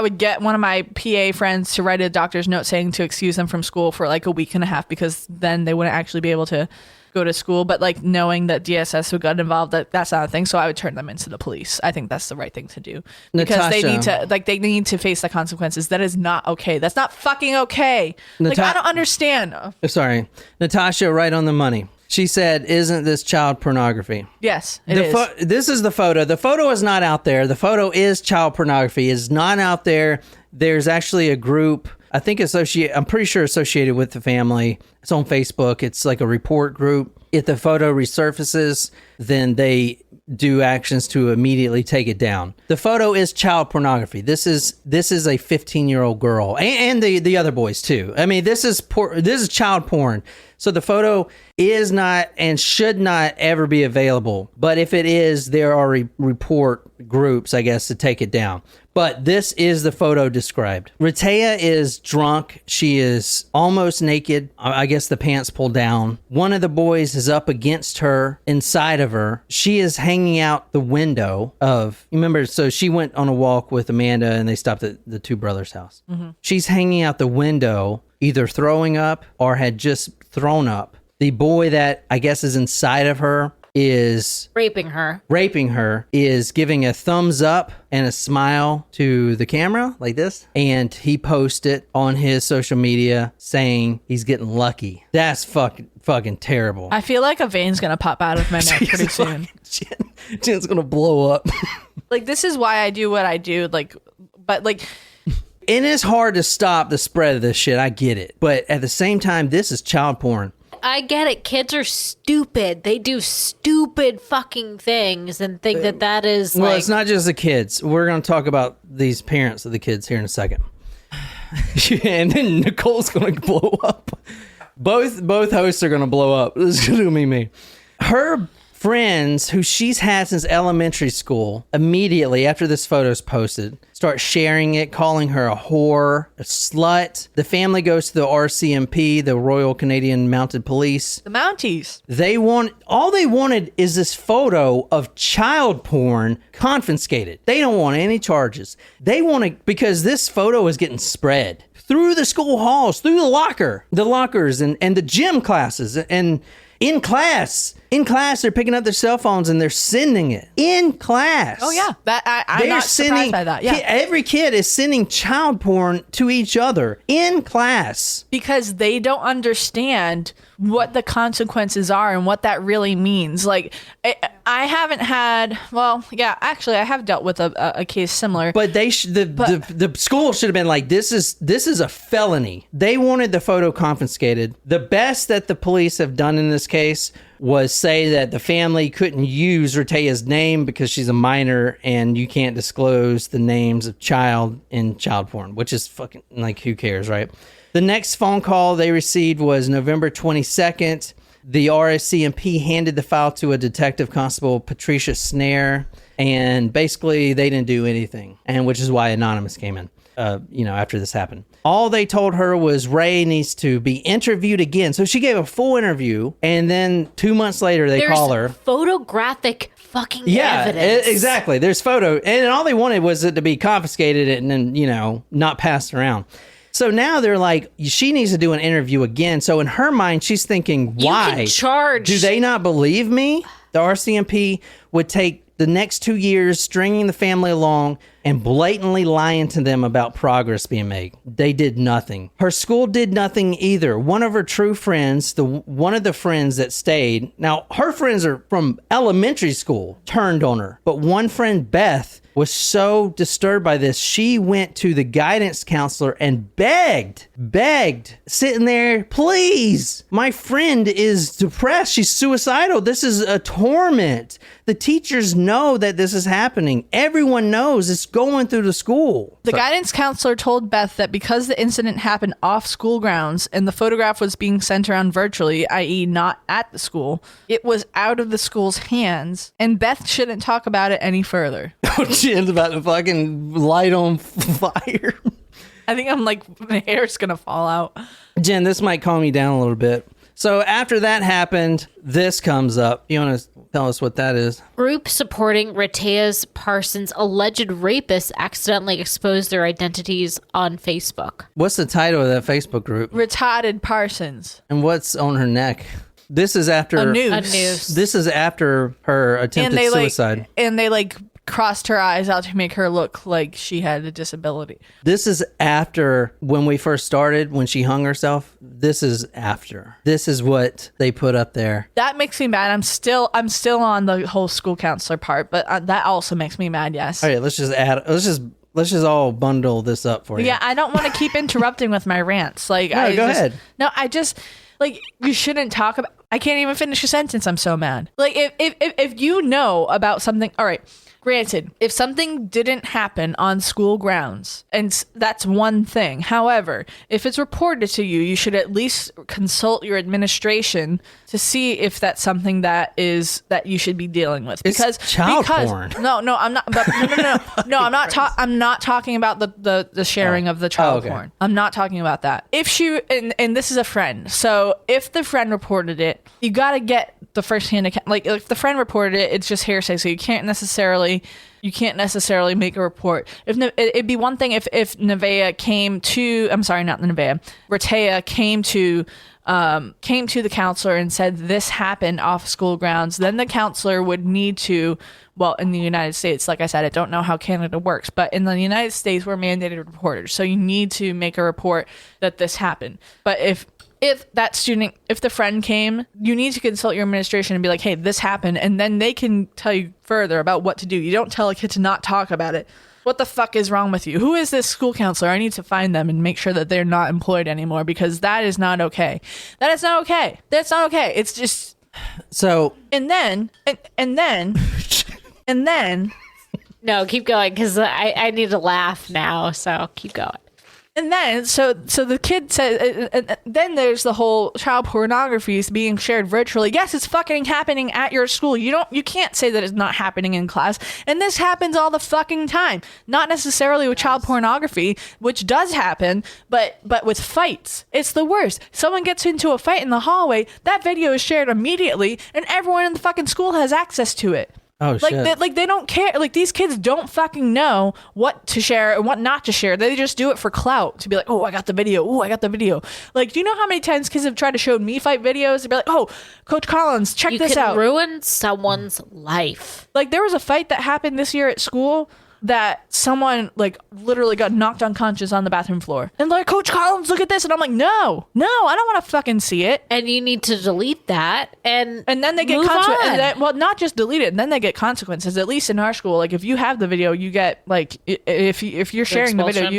Speaker 3: would get one of my PA friends to write a doctor's note saying to excuse them from school for like a week and a half, because then they wouldn't actually be able to go to school. But like, knowing that DSS would get involved, that's not a thing. So I would turn them into the police. I think that's the right thing to do, because they need to face the consequences. That is not okay. That's not fucking okay. Like, I don't understand.
Speaker 4: Sorry, Natasha, right on the money. She said, "Isn't this child pornography?"
Speaker 3: Yes, it is.
Speaker 4: This is the photo. The photo is not out there. The photo is child pornography. It's not out there. There's actually a group, I think I'm pretty sure associated with the family. It's on Facebook. It's like a report group. If the photo resurfaces, then they do actions to immediately take it down. The photo is child pornography. This is a 15-year-old girl and the other boys too. I mean, this is child porn. So the photo is not and should not ever be available. But if it is, there are report groups, I guess, to take it down. But this is the photo described. Rehtaeh is drunk. She is almost naked. I guess the pants pulled down. One of the boys is up against her, inside of her. She is hanging out the window of, remember, so she went on a walk with Amanda and they stopped at the two brothers' house. Mm-hmm. She's hanging out the window, either throwing up or had just thrown up. The boy that I guess is inside of her is
Speaker 2: raping her,
Speaker 4: is giving a thumbs up and a smile to the camera like this, and he posted on his social media saying he's getting lucky. That's fucking terrible.
Speaker 3: I feel like a vein's gonna pop out of my neck pretty soon.
Speaker 4: Jen's gonna blow up.
Speaker 3: Like, this is why I do what I do, but
Speaker 4: and it's hard to stop the spread of this shit. I get it, but at the same time, this is child porn.
Speaker 2: I get it. Kids are stupid. They do stupid fucking things and think that is
Speaker 4: well, it's not just the kids. We're going to talk about these parents of the kids here in a second. And then Nicole's going to blow up. Both hosts are going to blow up. This is going to be me. Her friends, who she's had since elementary school, immediately after this photo's posted, start sharing it, calling her a whore, a slut. The family goes to the RCMP, the Royal Canadian Mounted Police.
Speaker 3: The Mounties.
Speaker 4: All they wanted is this photo of child porn confiscated. They don't want any charges. They want to, because this photo is getting spread through the school halls, through the lockers and the gym classes, and in class, they're picking up their cell phones and they're sending it in class.
Speaker 3: Oh yeah, I'm not surprised by that. Yeah,
Speaker 4: every kid is sending child porn to each other in class
Speaker 3: because they don't understand what the consequences are and what that really means. Like, I haven't had. Well, yeah, actually, I have dealt with a case similar.
Speaker 4: But the school should have been like, this is a felony. They wanted the photo confiscated. The best that the police have done in this case was say that the family couldn't use Rehtaeh's name because she's a minor and you can't disclose the names of child in child porn, which is fucking, like, who cares, right? The next phone call they received was November 22nd. The RSCMP handed the file to a detective constable, Patricia Snare, and basically they didn't do anything, and which is why Anonymous came in, after this happened. All they told her was Ray needs to be interviewed again. So she gave a full interview, and then 2 months later they call her.
Speaker 2: Photographic fucking evidence.
Speaker 4: Exactly. There's photo, and all they wanted was it to be confiscated and then, not passed around. So now they're like, she needs to do an interview again. So in her mind, she's thinking, why?
Speaker 2: You can charge.
Speaker 4: Do they not believe me? The RCMP would take the next 2 years stringing the family along and blatantly lying to them about progress being made. They did nothing. Her school did nothing either. One of her true friends, one of the friends that stayed, now her friends are from elementary school, turned on her. But one friend, Beth, was so disturbed by this, she went to the guidance counselor and begged, sitting there, please, my friend is depressed. She's suicidal. This is a torment. The teachers know that this is happening. Everyone knows it's going through the school.
Speaker 3: The guidance counselor told Beth that because the incident happened off school grounds and the photograph was being sent around virtually, i.e. not at the school, it was out of the school's hands, and Beth shouldn't talk about it any further.
Speaker 4: Jen's about to fucking light on fire.
Speaker 3: I think I'm like, my hair's gonna fall out.
Speaker 4: Jen, this might calm you down a little bit. So after that happened, this comes up. You want to tell us what that is?
Speaker 2: Group supporting Rehtaeh Parsons' alleged rapists accidentally exposed their identities on Facebook.
Speaker 4: What's the title of that Facebook group?
Speaker 3: Rehtaeh Parsons.
Speaker 4: And what's on her neck? This is after
Speaker 3: a noose.
Speaker 4: This is after her attempted suicide.
Speaker 3: And they crossed her eyes out to make her look like she had a disability.
Speaker 4: This is after when we first started, when she hung herself. This is after. This is what they put up there.
Speaker 3: That makes me mad. I'm still on the whole school counselor part, but that also makes me mad. Yes.
Speaker 4: All right, let's just all bundle this up for you.
Speaker 3: Yeah, I don't want to keep interrupting with my rants. Like,
Speaker 4: No, go ahead.
Speaker 3: No, I just like you shouldn't talk about. I can't even finish a sentence. I'm so mad. Like, if you know about something, all right. Granted, if something didn't happen on school grounds, and that's one thing. However, if it's reported to you, you should at least consult your administration to see if that's something that you should be dealing with. Because
Speaker 4: child porn.
Speaker 3: No, I'm not. But no, I'm not. I'm not talking about the sharing of the child porn. I'm not talking about that. If she and this is a friend, so if the friend reported it, you got to get the first-hand account. Like if the friend reported it, it's just hearsay, so you can't necessarily make a report. It'd be one thing if Rehtaeh came to the counselor and said this happened off school grounds, then the counselor would need to, well, in the United States, like I said, I don't know how Canada works, but in the United States, we're mandated reporters, so you need to make a report that this happened. But if the friend came, you need to consult your administration and be like, hey, this happened. And then they can tell you further about what to do. You don't tell a kid to not talk about it. What the fuck is wrong with you? Who is this school counselor? I need to find them and make sure that they're not employed anymore, because that is not okay. That is not okay. That's not okay. It's just...
Speaker 4: So...
Speaker 3: And then...
Speaker 2: No, keep going, because I need to laugh now, so keep going.
Speaker 3: And then, so the kid said, then there's the whole child pornography is being shared virtually. Yes, it's fucking happening at your school. You can't say that it's not happening in class. And this happens all the fucking time. Not necessarily with child pornography, which does happen, but with fights. It's the worst. Someone gets into a fight in the hallway, that video is shared immediately, and everyone in the fucking school has access to it.
Speaker 4: Oh, shit.
Speaker 3: They don't care. Like, these kids don't fucking know what to share and what not to share. They just do it for clout, to be like, oh, I got the video. Oh, I got the video. Like, do you know how many times kids have tried to show me fight videos? They'd be like, oh, Coach Collins, check this out.
Speaker 2: You can ruin someone's life.
Speaker 3: Like, there was a fight that happened this year at school that someone like literally got knocked unconscious on the bathroom floor, and like, Coach Collins, look at this, and I'm like, no, I don't want to fucking see it.
Speaker 2: And you need to delete that, and
Speaker 3: then they get consequences. Well, not just delete it, and then they get consequences. At least in our school, like if you have the video, you get like if you're sharing the video,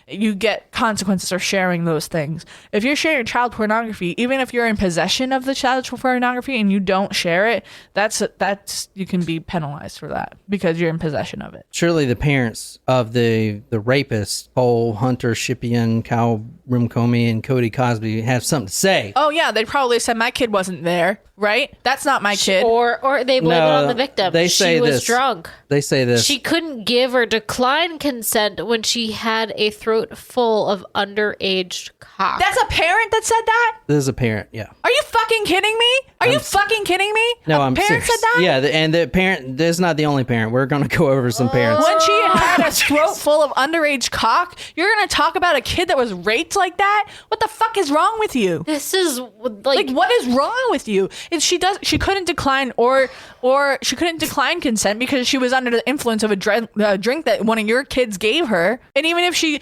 Speaker 3: you get consequences for sharing those things. If you're sharing child pornography, even if you're in possession of the child pornography and you don't share it, that's you can be penalized for that because you're in possession of it.
Speaker 4: Surely the parents of the rapists, Cole, Hunter, Shipian, Kyle Rimcomey, and Cody Cosby, have something to say.
Speaker 3: Oh yeah, they probably said my kid wasn't there, right? That's not my kid.
Speaker 2: Or they blame it on the victim.
Speaker 4: She
Speaker 2: was drunk.
Speaker 4: They say this.
Speaker 2: She couldn't give or decline consent when she had a throat full of underage cock.
Speaker 3: That's a parent that said that?
Speaker 4: This is a parent, yeah.
Speaker 3: Are you fucking kidding me? Are you fucking kidding me?
Speaker 4: No,
Speaker 3: I'm
Speaker 4: serious.
Speaker 3: Parent said that?
Speaker 4: Yeah, and the parent, this is not the only parent. We're going to go over some parents.
Speaker 3: When she had a throat full of underage cock, you're going to talk about a kid that was raped like that? What the fuck is wrong with you?
Speaker 2: This is
Speaker 3: like what is wrong with you? And she couldn't decline or she couldn't decline consent because she was under the influence of a drink that one of your kids gave her. And even if she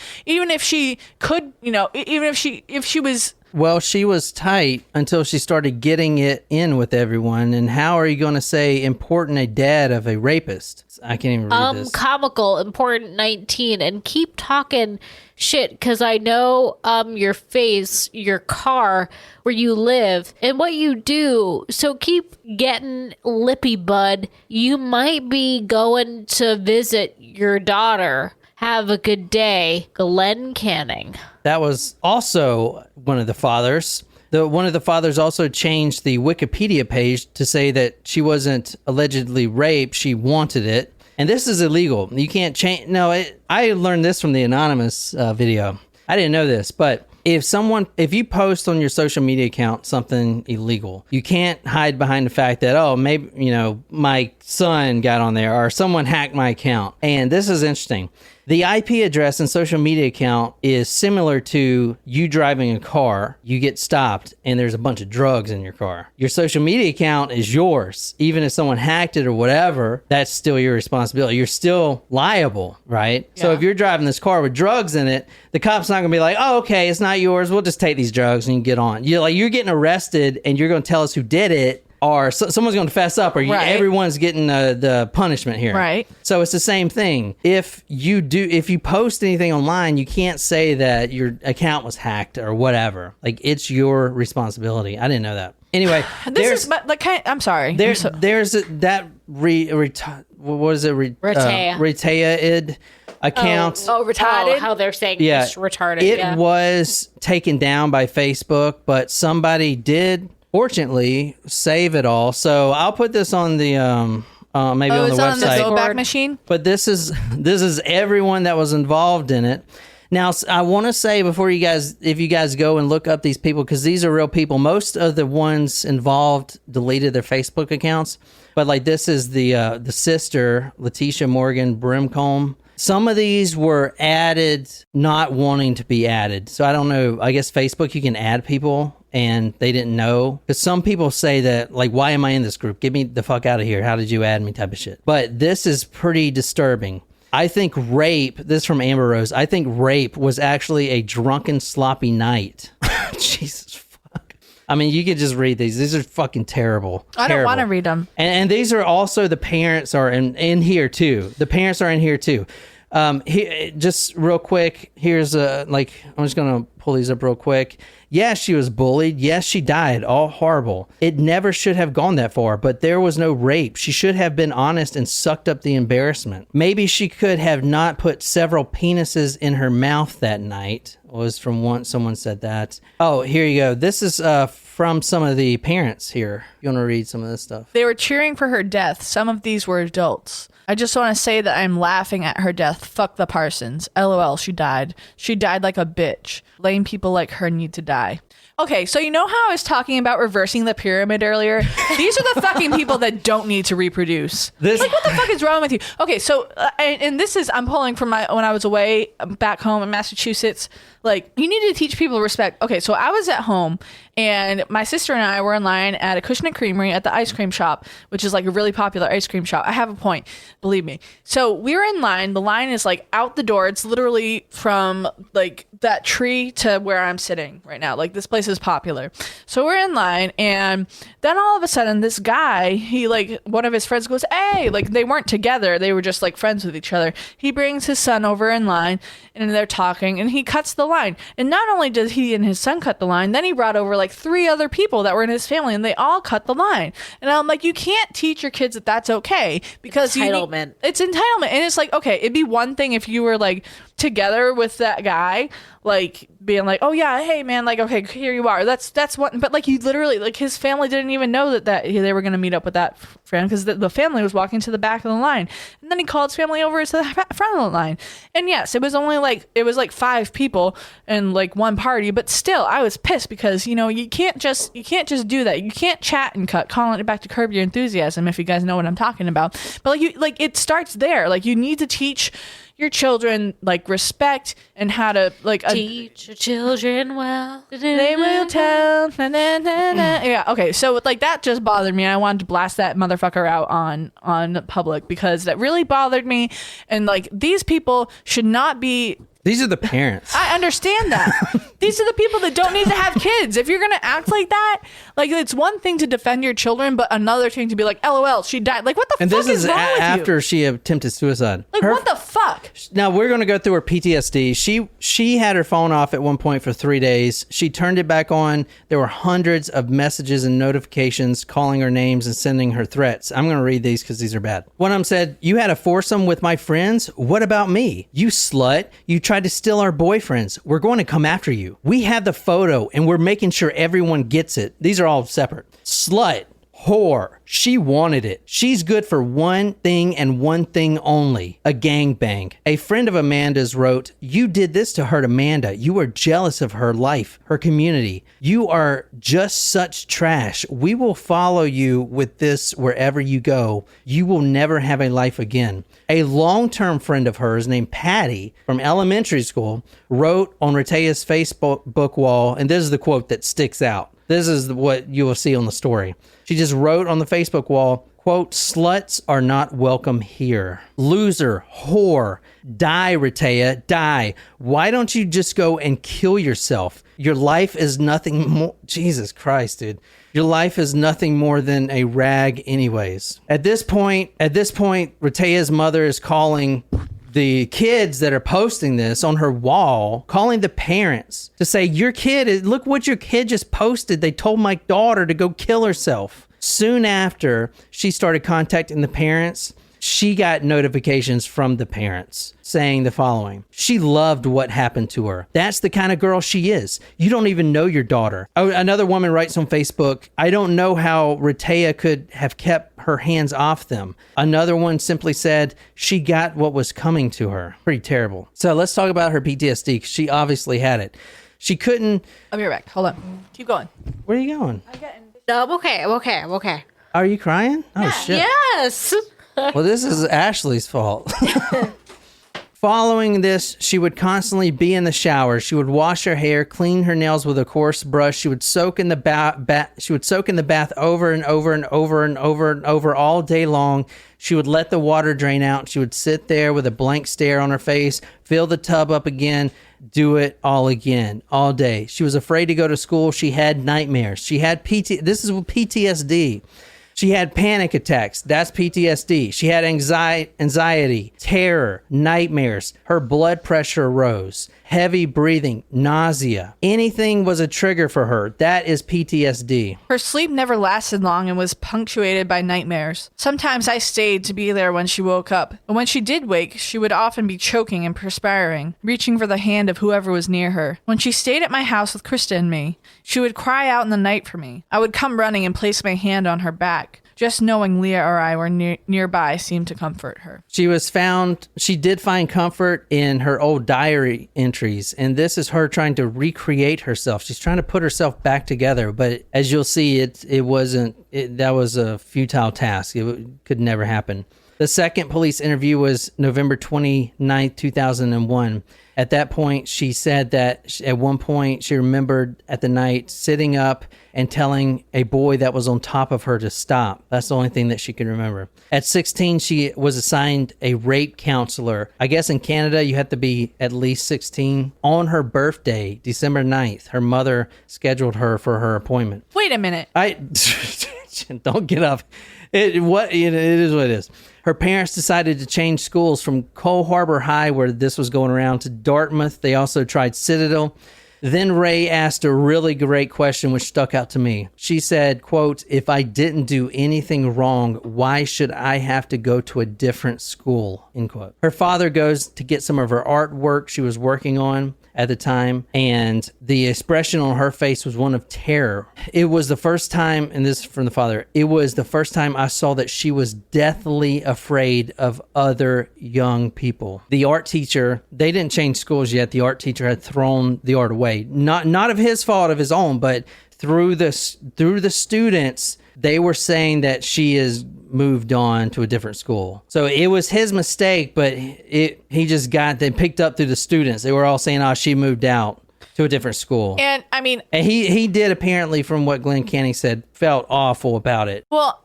Speaker 3: could, if she was...
Speaker 4: Well, she was tight until she started getting it in with everyone. And how are you going to say important a dad of a rapist? I can't even read this.
Speaker 2: Comical, important 19, and keep talking shit, because I know your face, your car, where you live, and what you do. So keep getting lippy, bud. You might be going to visit your daughter. Have a good day, Glen Canning.
Speaker 4: That was also one of the fathers. One of the fathers also changed the Wikipedia page to say that she wasn't allegedly raped, she wanted it. And this is illegal. You can't change. No, I learned this from the anonymous video. I didn't know this, but if you post on your social media account something illegal, you can't hide behind the fact that, oh, maybe, my son got on there or someone hacked my account. And this is interesting. The IP address and social media account is similar to you driving a car. You get stopped and there's a bunch of drugs in your car. Your social media account is yours. Even if someone hacked it or whatever, that's still your responsibility. You're still liable, right? Yeah. So if you're driving this car with drugs in it, the cop's not going to be like, oh, okay, it's not yours. We'll just take these drugs and you can get on. You're getting arrested and you're going to tell us who did it. Or someone's going to fess up, or everyone's getting the punishment here.
Speaker 3: Right.
Speaker 4: So it's the same thing. If you post anything online, you can't say that your account was hacked or whatever. Like, it's your responsibility. I didn't know that. Anyway,
Speaker 3: I'm sorry.
Speaker 4: There's that what is it? Rehtaeh account.
Speaker 2: Retarded. How they're saying it's retarded.
Speaker 4: It was taken down by Facebook, but somebody did, fortunately, save it all. So I'll put this on the maybe on the website.
Speaker 3: On the go-back machine.
Speaker 4: But this is everyone that was involved in it. Now, I want to say before if you guys go and look up these people, because these are real people. Most of the ones involved deleted their Facebook accounts, but like this is the sister, Letitia Morgan Brimcombe. Some of these were added not wanting to be added. So I don't know. I guess Facebook, you can add people and they didn't know. Because some people say that, like, why am I in this group? Get me the fuck out of here. How did you add me type of shit. But this is pretty disturbing. I think rape, this is from Amber Rose, I think rape was actually a drunken, sloppy night. Jesus fuck. I mean, you could just read these. These are fucking terrible.
Speaker 3: I don't want to read them.
Speaker 4: And these are also, the parents are in here too. The parents are in here too. Just real quick, here's I'm just going to pull these up real quick. Yes, she was bullied. Yes, she died. All horrible. It never should have gone that far, but there was no rape. She should have been honest and sucked up the embarrassment. Maybe she could have not put several penises in her mouth that night. Was from someone said that. Oh, here you go. This is from some of the parents here. You want to read some of this stuff?
Speaker 3: They were cheering for her death. Some of these were adults. I just want to say that I'm laughing at her death. Fuck the Parsons. LOL, she died. She died like a bitch. Lame people like her need to die. Okay, so you know how I was talking about reversing the pyramid earlier? These are the fucking people that don't need to reproduce. Like, what the fuck is wrong with you? Okay, so, and this is, I'm pulling from when I was away back home in Massachusetts. Like, you need to teach people respect. Okay, so I was at home, and my sister and I were in line at a Cushionet Creamery at the ice cream shop, which is like a really popular ice cream shop. I have a point, believe me. So we were in line. The line is like out the door. It's literally from like that tree to where I'm sitting right now. Like, this place is popular. So we're in line, and then all of a sudden this guy, he like, one of his friends goes, hey, like, they weren't together. They were just like friends with each other. He brings his son over in line, and they're talking, and he cuts the line. And not only did he and his son cut the line, then he brought over like 3 other people that were in his family, and they all cut the line. And I'm like, you can't teach your kids that that's okay, because
Speaker 2: entitlement.
Speaker 3: It's entitlement. And it's like, okay, it'd be one thing if you were like together with that guy, like being like, oh yeah, hey man, like, okay, here you are. That's what. But like, you literally, like, his family didn't even know that they were going to meet up with that friend, because the family was walking to the back of the line, and then he called his family over to the front of the line. And yes, it was only like 5 people and like one party, but still, I was pissed, because you can't just do that. You can't chat and cut. Calling it back to Curb Your Enthusiasm, if you guys know what I'm talking about. But it starts there. Like, you need to teach your children like respect and how to like
Speaker 2: teach your children well.
Speaker 3: They will tell. Yeah. Okay. So like, that just bothered me. I wanted to blast that motherfucker out on public, because that really bothered me. And like, these people should not be.
Speaker 4: These are the parents.
Speaker 3: I understand that. These are the people that don't need to have kids. If you're going to act like that, like, it's one thing to defend your children, but another thing to be like, LOL, she died. Like, what the fuck is wrong with you?
Speaker 4: And this is after she attempted suicide.
Speaker 3: Like, what the fuck?
Speaker 4: Now, we're going to go through her PTSD. She had her phone off at one point for 3 days. She turned it back on. There were hundreds of messages and notifications calling her names and sending her threats. I'm going to read these because these are bad. One of them said, you had a foursome with my friends? What about me? You slut. You tried to steal our boyfriends. We're going to come after you. We have the photo and we're making sure everyone gets it. These are all separate. Slut, whore. She wanted it. She's good for one thing and one thing only, a gangbang. A friend of Amanda's wrote, "You did this to hurt Amanda. You were jealous of her life, her community. You are just such trash. We will follow you with this wherever you go. You will never have a life again." A long-term friend of hers named Patty from elementary school wrote on Rehtaeh's Facebook wall, and this is the quote that sticks out. This is what you will see on the story. She just wrote on the Facebook wall, quote, "Sluts are not welcome here. Loser, whore, die, Rehtaeh, die. Why don't you just go and kill yourself? Your life is nothing more." Jesus Christ, dude. Your life is nothing more than a rag anyways. At this point, Rehtaeh's mother is calling the kids that are posting this on her wall, calling the parents to say, look what your kid just posted. They told my daughter to go kill herself. Soon after she started contacting the parents, she got notifications from the parents saying the following: "She loved what happened to her. That's the kind of girl she is. You don't even know your daughter." Oh, another woman writes on Facebook, "I don't know how Rehtaeh could have kept her hands off them." Another one simply said, "She got what was coming to her." Pretty terrible. So let's talk about her PTSD, because she obviously had it. She couldn't...
Speaker 3: I'll be right back. Hold on. Keep going.
Speaker 4: Where are you going?
Speaker 2: No, I'm okay.
Speaker 4: Are you crying? Oh, shit.
Speaker 2: Yes.
Speaker 4: Well, this is Ashley's fault. Following this, she would constantly be in the shower. She would wash her hair, clean her nails with a coarse brush. She would soak in the bath over and over and over and over and over all day long. She would let the water drain out. She would sit there with a blank stare on her face, fill the tub up again, do it all again, all day. She was afraid to go to school. She had nightmares. She had This is PTSD. She had panic attacks. That's PTSD. She had anxiety, terror, nightmares. Her blood pressure rose. Heavy breathing, nausea. Anything was a trigger for her. That is PTSD.
Speaker 3: Her sleep never lasted long and was punctuated by nightmares. Sometimes I stayed to be there when she woke up. And when she did wake, she would often be choking and perspiring, reaching for the hand of whoever was near her. When she stayed at my house with Krista and me, she would cry out in the night for me. I would come running and place my hand on her back. Just knowing Leah or I were nearby seemed to comfort her.
Speaker 4: She did find comfort in her old diary entries, and this is her trying to recreate herself. She's trying to put herself back together, but as you'll see, that was a futile task. It could never happen. The second police interview was November 29th, 2001. At that point, she said that at one point she remembered at the night sitting up and telling a boy that was on top of her to stop. That's the only thing that she could remember. At 16, she was assigned a rape counselor. I guess in Canada, you have to be at least 16. On her birthday, December 9th, her mother scheduled her for her appointment.
Speaker 3: Wait a minute.
Speaker 4: Don't get up. It is what it is. Her parents decided to change schools from Cole Harbor High, where this was going around, to Dartmouth. They also tried Citadel. Then Ray asked a really great question, which stuck out to me. She said, quote, "If I didn't do anything wrong, why should I have to go to a different school?" End quote. Her father goes to get some of her artwork she was working on at the time, and the expression on her face was one of terror. It was the first time, and this is from the father, it was the first time I saw that she was deathly afraid of other young people. The art teacher, they didn't change schools yet. The art teacher had thrown the art away. Not of his fault, of his own, but through the students, they were saying that she is moved on to a different school. So it was his mistake, but they picked up through the students. They were all saying, "Oh, she moved out to a different school."
Speaker 3: And I mean,
Speaker 4: and he did, apparently, from what Glen Canning said, felt awful about it.
Speaker 3: Well,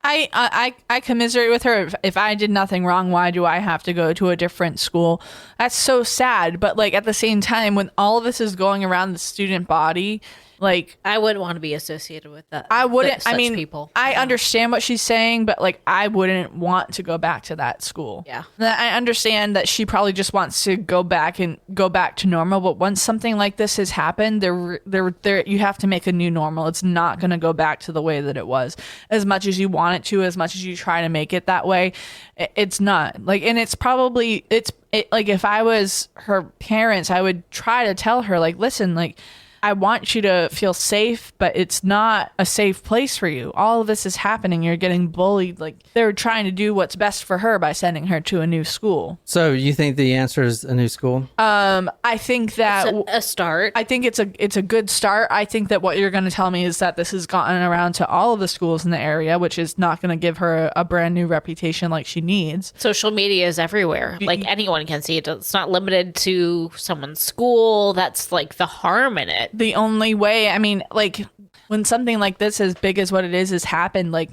Speaker 3: I commiserate with her. If I did nothing wrong, why do I have to go to a different school? That's so sad. But like at the same time, when all of this is going around the student body, like
Speaker 2: I wouldn't want to be associated with that.
Speaker 3: I wouldn't. I mean,
Speaker 2: people.
Speaker 3: I understand what she's saying, but like I wouldn't want to go back to that school.
Speaker 2: Yeah.
Speaker 3: I understand that she probably just wants to go back to normal. But once something like this has happened, there you have to make a new normal. It's not going to go back to the way that it was. As much as you want it to, as much as you try to make it that way, it's not. Like, and it's probably like if I was her parents, I would try to tell her like, listen, like, I want you to feel safe, but it's not a safe place for you. All of this is happening. You're getting bullied. Like, they're trying to do what's best for her by sending her to a new school.
Speaker 4: So you think the answer is a new school?
Speaker 3: I think that
Speaker 2: It's a start.
Speaker 3: I think it's a good start. I think that what you're going to tell me is that this has gotten around to all of the schools in the area, which is not going to give her a brand new reputation like she needs.
Speaker 2: Social media is everywhere. Like, anyone can see it. It's not limited to someone's school. That's like the harm in it.
Speaker 3: The only way, I mean, like, when something like this, as big as what it is happened, like,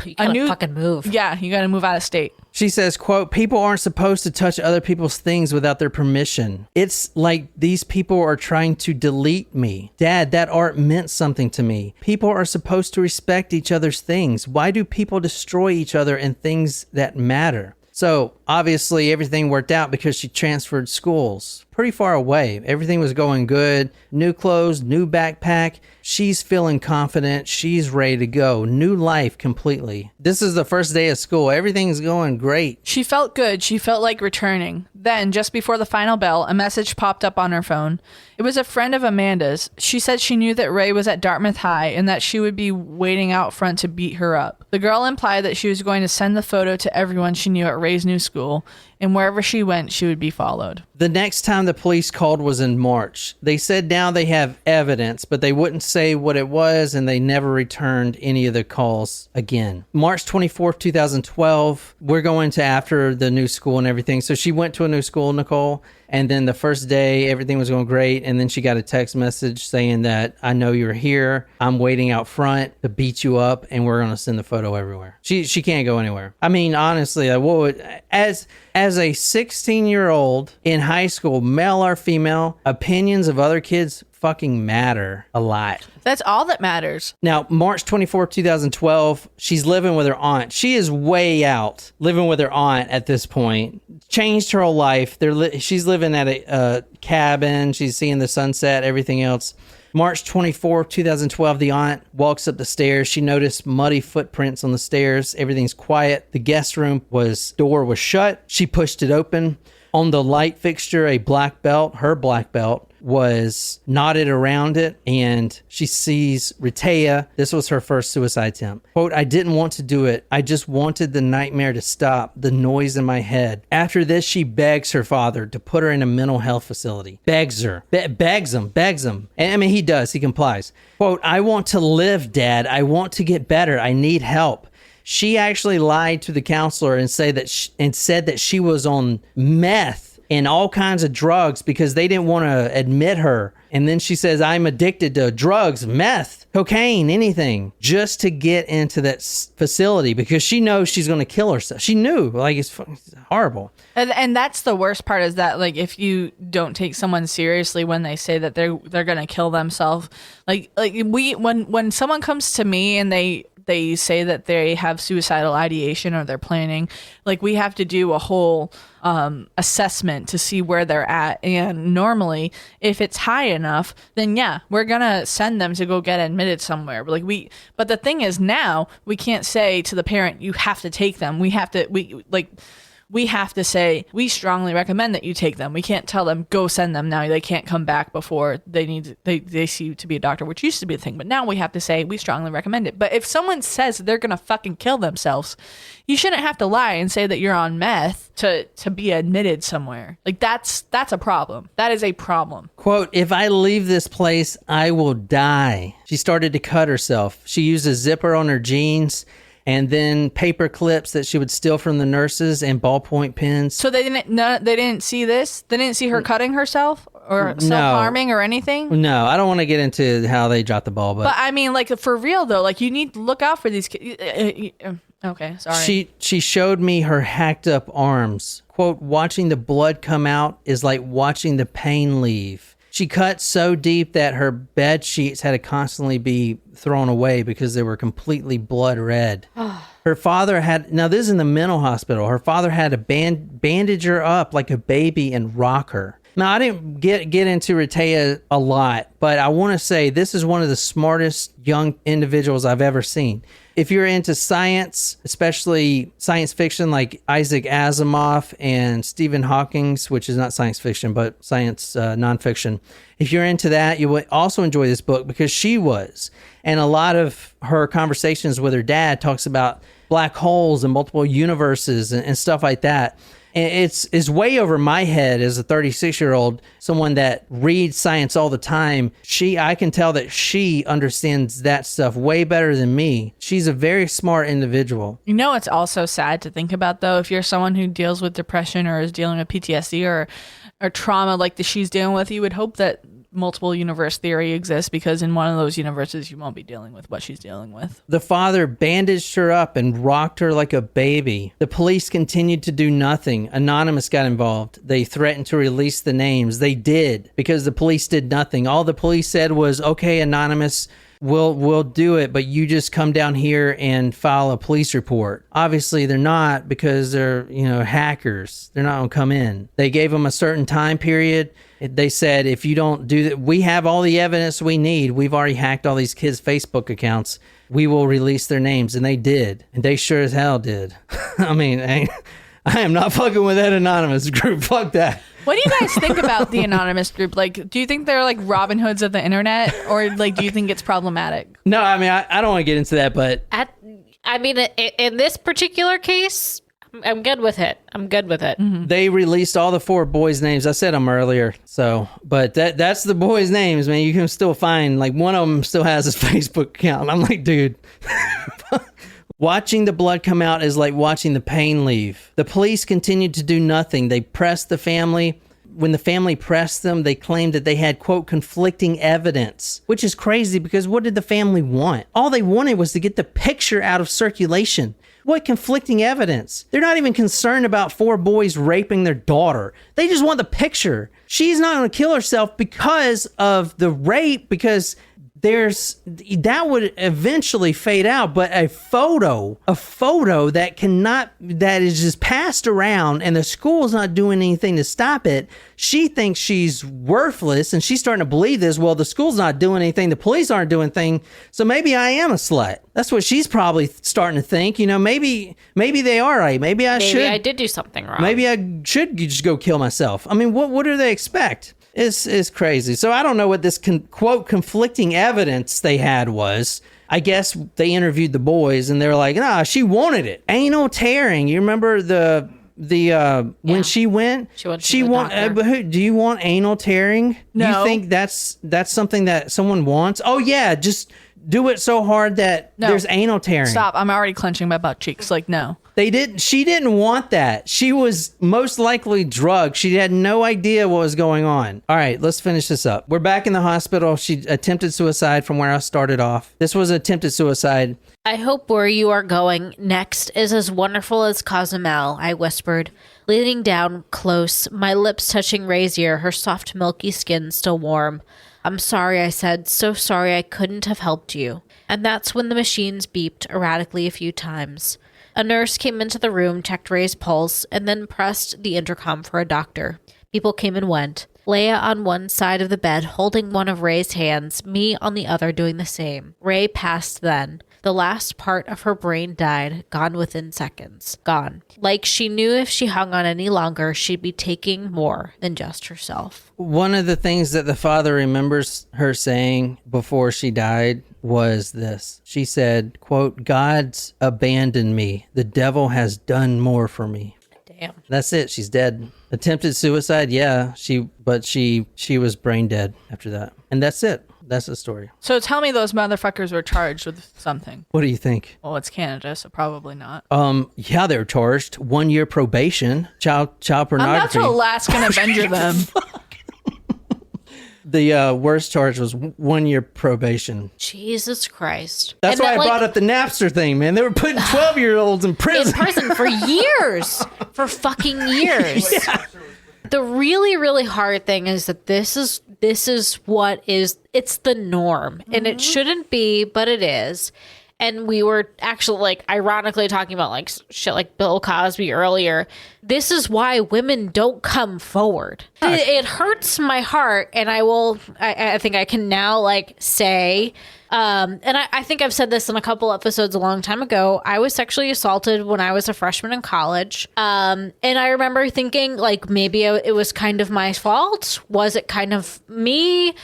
Speaker 2: You gotta fucking move.
Speaker 3: Yeah, you got to move out of state.
Speaker 4: She says, quote, people aren't supposed to touch other people's things without their permission. It's like these people are trying to delete me. Dad, that art meant something to me. People are supposed to respect each other's things. Why do people destroy each other and things that matter? So obviously everything worked out because she transferred schools pretty far away. Everything was going good. New clothes, new backpack. She's feeling confident. She's ready to go. New life completely. This is the first day of school. Everything's going great.
Speaker 3: She felt good. She felt like returning. Then, just before the final bell, a message popped up on her phone. It was a friend of Amanda's. She said she knew that Ray was at Dartmouth High and that she would be waiting out front to beat her up. The girl implied that she was going to send the photo to everyone she knew at Ray's new school, and wherever she went, she would be followed.
Speaker 4: The next time the police called was in March. They said now they have evidence, but they wouldn't say what it was, and they never returned any of the calls again. March 24th, 2012, we're going to after the new school and everything. So she went to a new school, Nicole, and then the first day, everything was going great, and then she got a text message saying that, I know you're here. I'm waiting out front to beat you up, and we're going to send the photo everywhere. She can't go anywhere. I mean, honestly, what would, as a 16-year-old in high school, male or female, opinions of other kids fucking matter a lot.
Speaker 3: That's all that matters.
Speaker 4: Now, March 24th, 2012, she's living with her aunt. She is way out living with her aunt at this point. Changed her whole life. She's living at a cabin. She's seeing the sunset, everything else. March 24th, 2012, the aunt walks up the stairs. She noticed muddy footprints on the stairs. Everything's quiet. The guest room door was shut. She pushed it open. On the light fixture, a black belt, her black belt, was knotted around it, and she sees Rehtaeh. This was her first suicide attempt. Quote, I didn't want to do it. I just wanted the nightmare to stop, the noise in my head. After this, she begs her father to put her in a mental health facility. Begs her. Begs him. And I mean, he does. He complies. Quote, I want to live, Dad. I want to get better. I need help. She actually lied to the counselor and said that she was on meth and all kinds of drugs because they didn't want to admit her. And then she says, I'm addicted to drugs, meth, cocaine, anything, just to get into that facility because she knows she's going to kill herself. She knew, like, it's horrible.
Speaker 3: And that's the worst part is that, like, if you don't take someone seriously when they say that they're going to kill themselves, when someone comes to me and they say that they have suicidal ideation or they're planning, like, we have to do a whole assessment to see where they're at. And normally, if it's high enough, then yeah, we're gonna send them to go get admitted somewhere. But the thing is, now we can't say to the parent, you have to take them. We have to say, we strongly recommend that you take them. We can't tell them, go send them now. They can't come back before they see you to be a doctor, which used to be a thing. But now we have to say, we strongly recommend it. But if someone says they're going to fucking kill themselves, you shouldn't have to lie and say that you're on meth to be admitted somewhere. Like, that's a problem. That is a problem.
Speaker 4: Quote, if I leave this place, I will die. She started to cut herself. She used a zipper on her jeans and then paper clips that she would steal from the nurses and ballpoint pens.
Speaker 3: So they didn't see this? They didn't see her cutting herself or self-harming or anything?
Speaker 4: No, I don't want to get into how they dropped the ball. But
Speaker 3: I mean, like, for real, though, like, you need to look out for these kids. Okay, sorry.
Speaker 4: She showed me her hacked up arms. Quote, watching the blood come out is like watching the pain leave. She cut so deep that her bed sheets had to constantly be thrown away because they were completely blood red. Her father now this is in the mental hospital. Her father had to bandage her up like a baby and rock her. Now, I didn't get into Rehtaeh a lot, but I want to say this is one of the smartest young individuals I've ever seen. If you're into science, especially science fiction like Isaac Asimov and Stephen Hawking's, which is not science fiction, but science nonfiction, if you're into that, you would also enjoy this book because she was. And a lot of her conversations with her dad talks about black holes and multiple universes and stuff like that. It's way over my head as a 36-year-old, someone that reads science all the time. I can tell that she understands that stuff way better than me. She's a very smart individual.
Speaker 3: You know, it's also sad to think about, though, if you're someone who deals with depression or is dealing with PTSD or trauma like she's dealing with, you would hope that multiple universe theory exists, because in one of those universes you won't be dealing with what she's dealing with.
Speaker 4: The father bandaged her up and rocked her like a baby. The police continued to do nothing. Anonymous got involved. They threatened to release the names. They did, because the police did nothing. All the police said was, okay, Anonymous, we'll do it, but you just come down here and file a police report. Obviously they're not, because they're hackers. They're not gonna come in. They gave them a certain time period. They said, if you don't do that, we have all the evidence we need. We've already hacked all these kids' Facebook accounts. We will release their names. And they did. And they sure as hell did. I mean, I am not fucking with that Anonymous group. Fuck that.
Speaker 3: What do you guys think about the Anonymous group? Like, do you think they're like Robin Hoods of the internet, or like, do you think it's problematic?
Speaker 4: No, I mean, I don't want to get into that, but
Speaker 2: in this particular case, I'm good with it. Mm-hmm.
Speaker 4: They released all the 4 boys' names. I said them earlier. So, but that's the boys' names, man. You can still find, like, one of them still has his Facebook account. I'm like, dude. Watching the blood come out is like watching the pain leave. The police continued to do nothing. They pressed the family. When the family pressed them, they claimed that they had, quote, conflicting evidence, which is crazy, because what did the family want? All they wanted was to get the picture out of circulation. What conflicting evidence? They're not even concerned about 4 boys raping their daughter. They just want the picture. She's not going to kill herself because of the rape, because that would eventually fade out, but a photo that is just passed around and the school's not doing anything to stop it. She thinks she's worthless, and she's starting to believe this. Well, the school's not doing anything, the police aren't doing anything, so maybe I am a slut. That's what she's probably starting to think. Maybe they are right. Maybe I
Speaker 2: did do something wrong.
Speaker 4: Maybe I should just go kill myself. I mean, what do they expect? It's crazy. So I don't know what this quote conflicting evidence they had was. I guess they interviewed the boys and they were like, nah, she wanted it. Anal tearing. You remember when she went? She want. Do you want anal tearing?
Speaker 3: No.
Speaker 4: Do you think that's something that someone wants? Oh yeah, just do it so hard that there's anal tearing.
Speaker 3: Stop. I'm already clenching my butt cheeks. Like, no.
Speaker 4: She didn't want that. She was most likely drugged. She had no idea what was going on. All right, let's finish this up. We're back in the hospital. She attempted suicide from where I started off. This was attempted suicide.
Speaker 2: I hope where you are going next is as wonderful as Cozumel, I whispered, leaning down close, my lips touching Ray's ear, her soft milky skin still warm. I'm sorry, I said, so sorry I couldn't have helped you. And that's when the machines beeped erratically a few times. A nurse came into the room, checked Ray's pulse, and then pressed the intercom for a doctor. People came and went. Leia on one side of the bed, holding one of Ray's hands, me on the other doing the same. Ray passed then. The last part of her brain died, gone within seconds. Gone. Like she knew if she hung on any longer, she'd be taking more than just herself.
Speaker 4: One of the things that the father remembers her saying before she died was this. She said, quote, God's abandoned me. The devil has done more for me.
Speaker 2: Damn.
Speaker 4: That's it. She's dead. Attempted suicide. Yeah. She was brain dead after that. And that's it. That's the story.
Speaker 3: So tell me those motherfuckers were charged with something.
Speaker 4: What do you think?
Speaker 3: Well, it's Canada, so probably not.
Speaker 4: Yeah, they were charged 1 year probation, child pornography.
Speaker 3: That's what Alaskan Avenger them.
Speaker 4: The worst charge was 1 year probation.
Speaker 2: Jesus Christ.
Speaker 4: That's why I brought up the Napster thing, man. They were putting 12-year-olds in prison.
Speaker 2: In prison for years. For fucking years.
Speaker 4: Yeah.
Speaker 2: The really, really hard thing is that this is what is, it's the norm. And it shouldn't be, but it is. and we were actually like ironically talking about like shit like Bill Cosby earlier. This is why women don't come forward. It hurts my heart, and I think I can now like say, and I think I've said this in a couple episodes a long time ago. I was sexually assaulted when I was a freshman in college. And I remember thinking like maybe it was kind of my fault. Was it kind of me?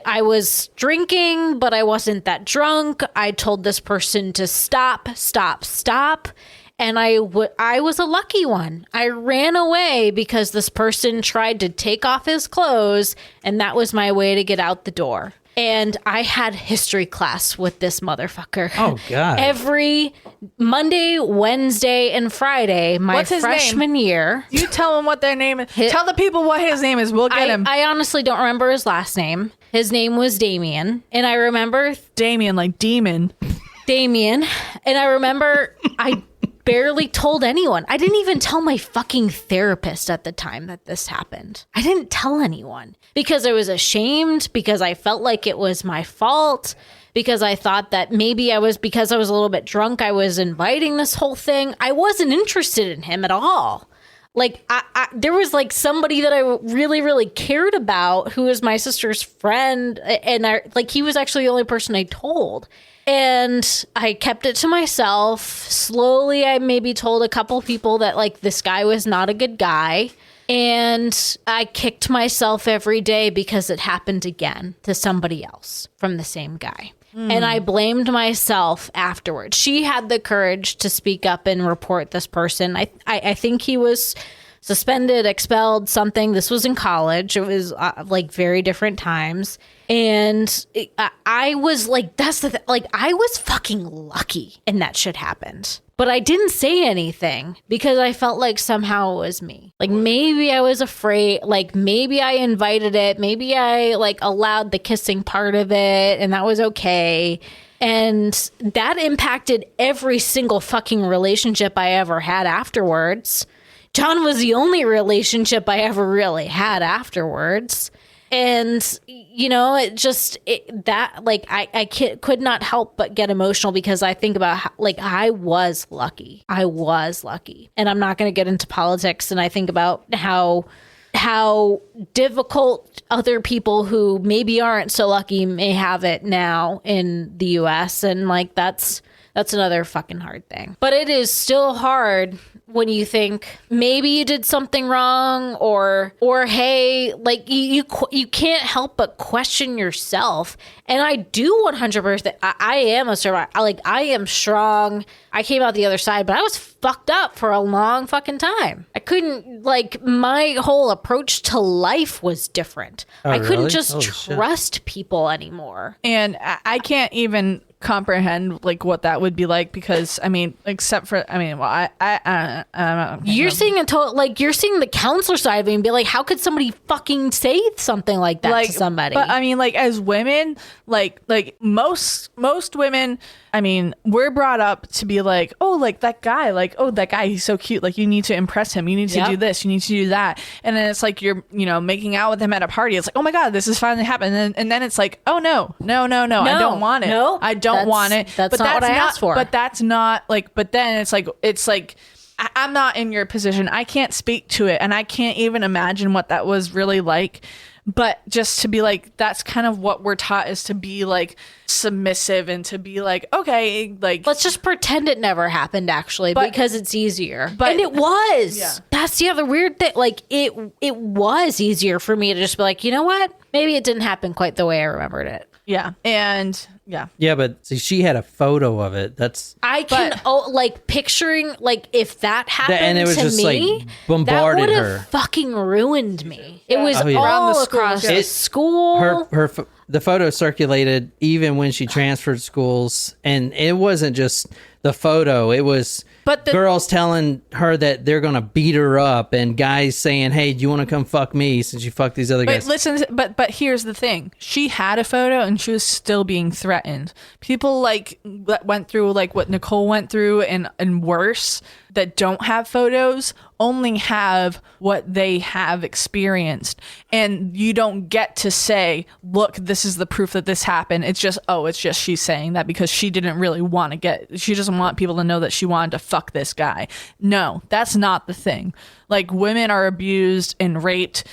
Speaker 2: I was drinking, but I wasn't that drunk. I told this person to stop. And I was a lucky one. I ran away because this person tried to take off his clothes, and that was my way to get out the door. And I had history class with this motherfucker.
Speaker 4: Oh, God.
Speaker 2: Every Monday, Wednesday, and Friday,
Speaker 3: What's his
Speaker 2: freshman year.
Speaker 3: You tell him what their name is. Tell the people what his name is. We'll get him.
Speaker 2: I honestly don't remember his last name. His name was Damien. And I remember...
Speaker 3: Damien, like demon.
Speaker 2: Damien. And I remember I barely told anyone. I didn't even tell my fucking therapist at the time that this happened. I didn't tell anyone because I was ashamed, because I felt like it was my fault, because I thought that maybe because I was a little bit drunk, I was inviting this whole thing. I wasn't interested in him at all. Like there was like somebody that I really, really cared about who was my sister's friend. And he was actually the only person I told. And I kept it to myself. Slowly, I maybe told a couple people that like this guy was not a good guy. And I kicked myself every day because it happened again to somebody else from the same guy. And I blamed myself afterwards. She had the courage to speak up and report this person. I think he was suspended, expelled, something. This was in college. It was like very different times. And I was like, that's the like, I was fucking lucky and that shit happened. But I didn't say anything because I felt like somehow it was me. Like maybe I was afraid, like maybe I invited it. Maybe I like allowed the kissing part of it and that was okay. And that impacted every single fucking relationship I ever had afterwards. John was the only relationship I ever really had afterwards. And, you know, I could not help but get emotional because I think about how, like, I was lucky. And I'm not going to get into politics. And I think about how difficult other people who maybe aren't so lucky may have it now in the US. And like, that's another fucking hard thing. But it is still hard when you think maybe you did something wrong or hey, like you can't help but question yourself. And I do 100%. I am a survivor. Like I am strong. I came out the other side, but I was fucked up for a long fucking time. I couldn't, like, my whole approach to life was different.
Speaker 4: Oh,
Speaker 2: I couldn't
Speaker 4: really?
Speaker 2: just
Speaker 4: Holy shit.
Speaker 2: trust people anymore.
Speaker 3: And I can't even comprehend like what that would be like because I mean, except for
Speaker 2: You're seeing you're seeing the counselor side of it and be like, how could somebody fucking say something like that to somebody?
Speaker 3: But I mean, like as women, like most women, I mean, we're brought up to be like, oh, like that guy, he's so cute. Like you need to impress him. You need to do this. You need to do that. And then it's like you're, making out with him at a party. It's like, oh my God, this is finally happening. And then it's like, oh no, I don't want it.
Speaker 2: No,
Speaker 3: I don't want it.
Speaker 2: That's not what I asked for.
Speaker 3: But that's not like. But then it's like. I'm not in your position. I can't speak to it, and I can't even imagine what that was really like. But just to be like, that's kind of what we're taught is to be like submissive and to be like, okay, like
Speaker 2: let's just pretend it never happened actually, because it's easier.
Speaker 3: But
Speaker 2: and it was.
Speaker 3: Yeah.
Speaker 2: That's the other weird thing. Like it was easier for me to just be like, you know what? Maybe it didn't happen quite the way I remembered it.
Speaker 3: Yeah. And yeah.
Speaker 4: Yeah, but see, she had a photo of it.
Speaker 2: I can picturing like if that happened
Speaker 4: and it was
Speaker 2: to
Speaker 4: just
Speaker 2: me,
Speaker 4: like bombarded
Speaker 2: that would
Speaker 4: her.
Speaker 2: have fucking ruined me. It was
Speaker 4: yeah.
Speaker 2: all
Speaker 3: Around the
Speaker 2: across
Speaker 3: school.
Speaker 2: the school.
Speaker 4: The photo circulated even when she transferred schools, and it wasn't just the photo. It was girls telling her that they're gonna beat her up, and guys saying, "Hey, do you want to come fuck me since you fucked these other guys?"
Speaker 3: But here's the thing: she had a photo, and she was still being threatened. People like that went through like what Nicole went through, and worse. that don't have photos only have what they have experienced. And you don't get to say, look, this is the proof that this happened. It's just she's saying that because she didn't really she doesn't want people to know that she wanted to fuck this guy. No, that's not the thing. Like, women are abused and raped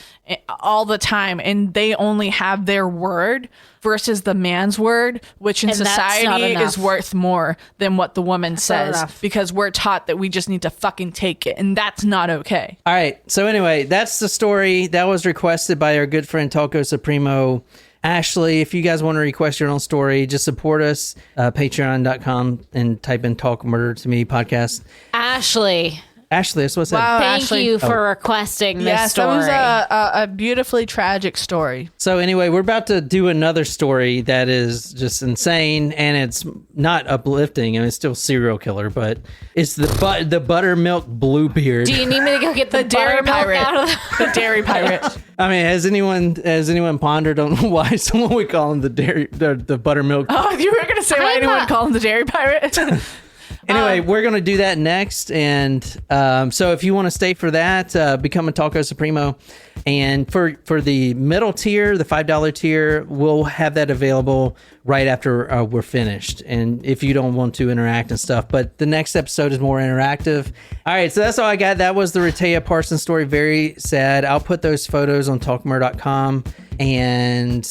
Speaker 3: all the time, and they only have their word versus the man's word, which in society is worth more than what the woman says, because we're taught that we just need to fucking take it, and that's not okay.
Speaker 4: All right. So anyway, that's the story that was requested by our good friend Talco Supremo. Ashley, if you guys want to request your own story, just support us, patreon.com, and type in Talk Murder to Me podcast.
Speaker 2: Ashley,
Speaker 4: that's what's
Speaker 3: Wow,
Speaker 4: that?
Speaker 2: thank
Speaker 3: Ashley.
Speaker 2: you for requesting this story.
Speaker 3: That was a beautifully tragic story.
Speaker 4: So anyway, we're about to do another story that is just insane, and it's not uplifting. I mean, it's still serial killer, but it's the buttermilk Bluebeard.
Speaker 2: Do you need me to go get the
Speaker 3: Dairy pirate.
Speaker 2: out of
Speaker 3: The dairy pirate.
Speaker 4: I mean, has anyone pondered on why someone would call him the buttermilk?
Speaker 3: Oh, you were going to say why anyone call him the dairy pirate?
Speaker 4: Anyway, we're going to do that next. And so if you want to stay for that, become a Talco Supremo. And for the middle tier, the $5 tier, we'll have that available right after we're finished. And if you don't want to interact and stuff, but the next episode is more interactive. All right, so that's all I got. That was the Rehtaeh Parsons story. Very sad. I'll put those photos on talkmurder.com, and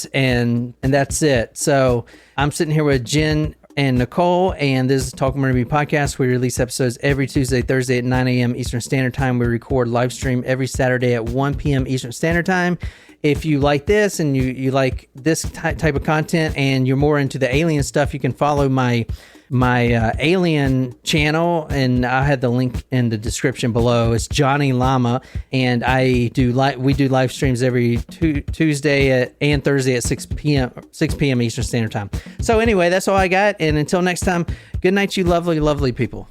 Speaker 4: that's it. So I'm sitting here with Jen and Nicole, and this is Talk Murder Me podcast. We release episodes every Tuesday, Thursday at 9 a.m. Eastern Standard Time. We record live stream every Saturday at 1 p.m. Eastern Standard Time. If you like this and you like this type of content and you're more into the alien stuff, you can follow my alien channel, and I had the link in the description below. It's Johnny Llama, and we do live streams every Tuesday and Thursday at 6 p.m. Eastern Standard Time. So anyway, that's all I got, and until next time, good night, you lovely, lovely people.